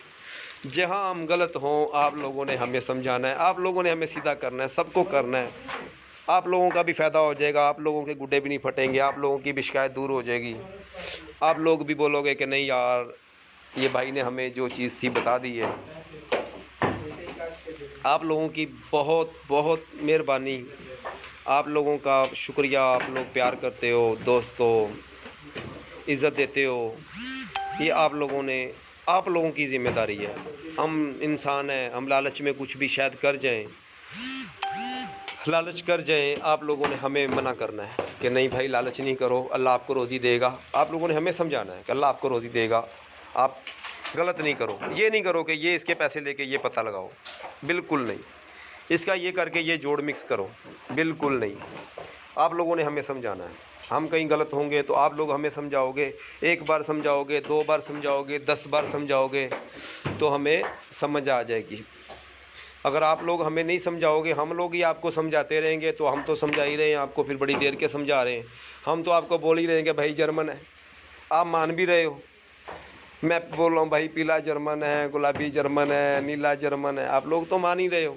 A: जहाँ हम गलत हों, आप लोगों ने हमें समझाना है, आप लोगों ने हमें सीधा करना है, सबको करना है। आप लोगों का भी फ़ायदा हो जाएगा, आप लोगों के गुड्डे भी नहीं फटेंगे, आप लोगों की भी शिकायत दूर हो जाएगी। आप लोग भी बोलोगे कि नहीं यार, ये भाई ने हमें जो चीज़ थी बता दी है। आप लोगों की बहुत बहुत मेहरबानी, आप लोगों का शुक्रिया। आप लोग प्यार करते हो, दोस्तों इज़्ज़त देते हो, ये आप लोगों की ज़िम्मेदारी है। हम इंसान हैं, हम लालच में कुछ भी शायद कर जाएं, लालच कर जाएं, आप लोगों ने हमें मना करना है कि नहीं भाई लालच नहीं करो, अल्लाह आपको रोज़ी देगा। आप लोगों ने हमें समझाना है कि अल्लाह आपको रोज़ी देगा, आप गलत नहीं करो। ये नहीं करो कि ये इसके पैसे लेके ये पता लगाओ, बिल्कुल नहीं। इसका ये करके ये जोड़ मिक्स करो, बिल्कुल नहीं। आप लोगों ने हमें समझाना है। हम कहीं गलत होंगे तो आप लोग हमें समझाओगे, 1 बार समझाओगे, 2 बार समझाओगे, 10 बार समझाओगे, तो हमें समझ आ जाएगी। अगर आप लोग हमें नहीं समझाओगे, हम लोग ही आपको समझाते रहेंगे, तो हम तो समझा ही रहे हैं आपको, फिर बड़ी देर के समझा रहे हैं। हम तो आपको बोल ही रहे हैं कि भाई जर्मन है, आप मान भी रहे हो। मैं बोल रहा हूँ भाई पीला जर्मन है, गुलाबी जर्मन है, नीला जर्मन है, आप लोग तो मान ही रहे हो।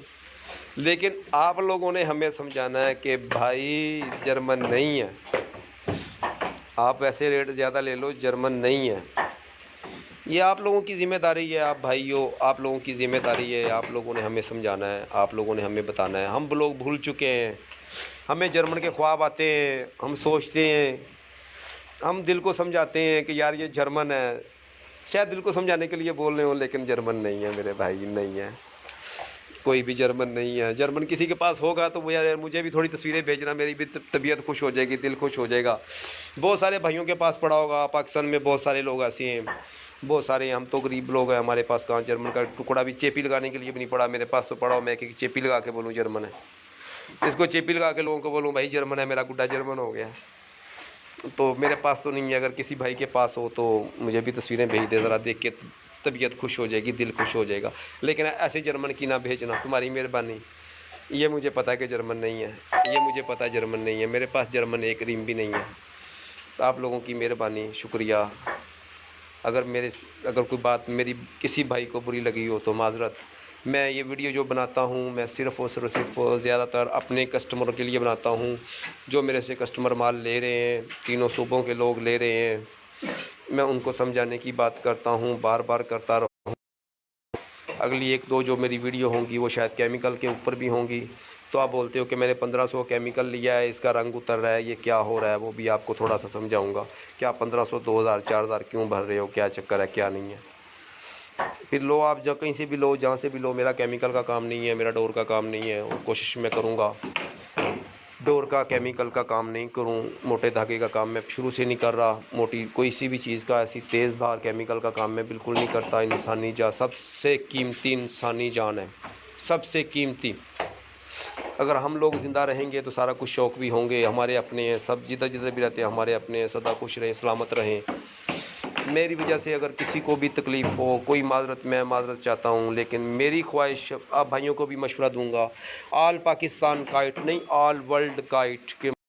A: लेकिन आप लोगों ने हमें समझाना है कि भाई जर्मन नहीं है, आप वैसे रेट ज़्यादा ले लो, जर्मन नहीं है। ये आप लोगों की ज़िम्मेदारी है, आप भाइयों, आप लोगों की ज़िम्मेदारी है। आप लोगों ने हमें समझाना है, आप लोगों ने हमें बताना है। हम लोग भूल चुके हैं, हमें जर्मन के ख्वाब आते हैं, हम सोचते हैं, हम दिल को समझाते हैं कि यार ये जर्मन है, शायद दिल को समझाने के लिए बोल रहे हो, लेकिन जर्मन नहीं है मेरे भाई, नहीं है, कोई भी जर्मन नहीं है। जर्मन किसी के पास होगा तो वो यार मुझे भी थोड़ी तस्वीरें भेजना, मेरी भी तबीयत खुश हो जाएगी, दिल खुश हो जाएगा। बहुत सारे भाइयों के पास पड़ा होगा, पाकिस्तान में बहुत सारे लोग ऐसे हैं, बहुत सारे। हम तो गरीब लोग हैं, हमारे पास कहाँ जर्मन का टुकड़ा भी चेपी लगाने के लिए भी नहीं पड़ा। मेरे पास तो पड़ा हो, मैं कि चेपी लगा के बोलूँ जर्मन है, इसको चेपी लगा के लोगों को बोलूँ भाई जर्मन है, मेरा गुड्डा जर्मन हो गया। तो मेरे पास तो नहीं है, अगर किसी भाई के पास हो तो मुझे भी तस्वीरें भेज दे, ज़रा देख के तबीयत खुश हो जाएगी, दिल खुश हो जाएगा। लेकिन ऐसे जर्मन की ना भेजना, तुम्हारी मेहरबानी। ये मुझे पता है कि जर्मन नहीं है, ये मुझे पता है जर्मन नहीं है, मेरे पास जर्मन एक रिम भी नहीं है। तो आप लोगों की मेहरबानी, शुक्रिया। अगर कोई बात मेरी किसी भाई को बुरी लगी हो तो माज़रत। मैं ये वीडियो जो बनाता हूँ, मैं सिर्फ़ और सिर्फ ज़्यादातर अपने कस्टमरों के लिए बनाता हूँ, जो मेरे से कस्टमर माल ले रहे हैं, तीनों सूबों के लोग ले रहे हैं। मैं उनको समझाने की बात करता हूँ, बार बार करता रहूँ। अगली 1-2 जो मेरी वीडियो होंगी वो शायद केमिकल के ऊपर भी होंगी। तो आप बोलते हो कि मैंने 1500 केमिकल लिया है, इसका रंग उतर रहा है, ये क्या हो रहा है, वो भी आपको थोड़ा सा समझाऊंगा। क्या 1500, 2000, 4000 क्यों भर रहे हो, क्या चक्कर है, क्या नहीं है। फिर लो आप, जब कहीं से भी लो, जहाँ से भी लो, मेरा केमिकल का काम नहीं है, मेरा डोर का काम नहीं है। और कोशिश मैं करूँगा डोर का, केमिकल का काम नहीं करूँ, मोटे धागे का काम मैं शुरू से नहीं कर रहा। मोटी कोई सी भी चीज़ का, ऐसी तेज़ धार केमिकल का काम मैं बिल्कुल नहीं करता। इंसानी जान सबसे कीमती, इंसानी जान है सबसे कीमती। अगर हम लोग ज़िंदा रहेंगे तो सारा कुछ शौक़ भी होंगे, हमारे अपने हैं सब, जिधर जिधर भी रहते हैं हमारे अपने हैं। सदा खुश रहें, सलामत रहें। मेरी वजह से अगर किसी को भी तकलीफ़ हो, कोई माज़रत, मैं माज़रत चाहता हूँ। लेकिन मेरी ख्वाहिश, आप भाइयों को भी मशवरा दूंगा, ऑल पाकिस्तान काइट नहीं, ऑल वर्ल्ड काइट के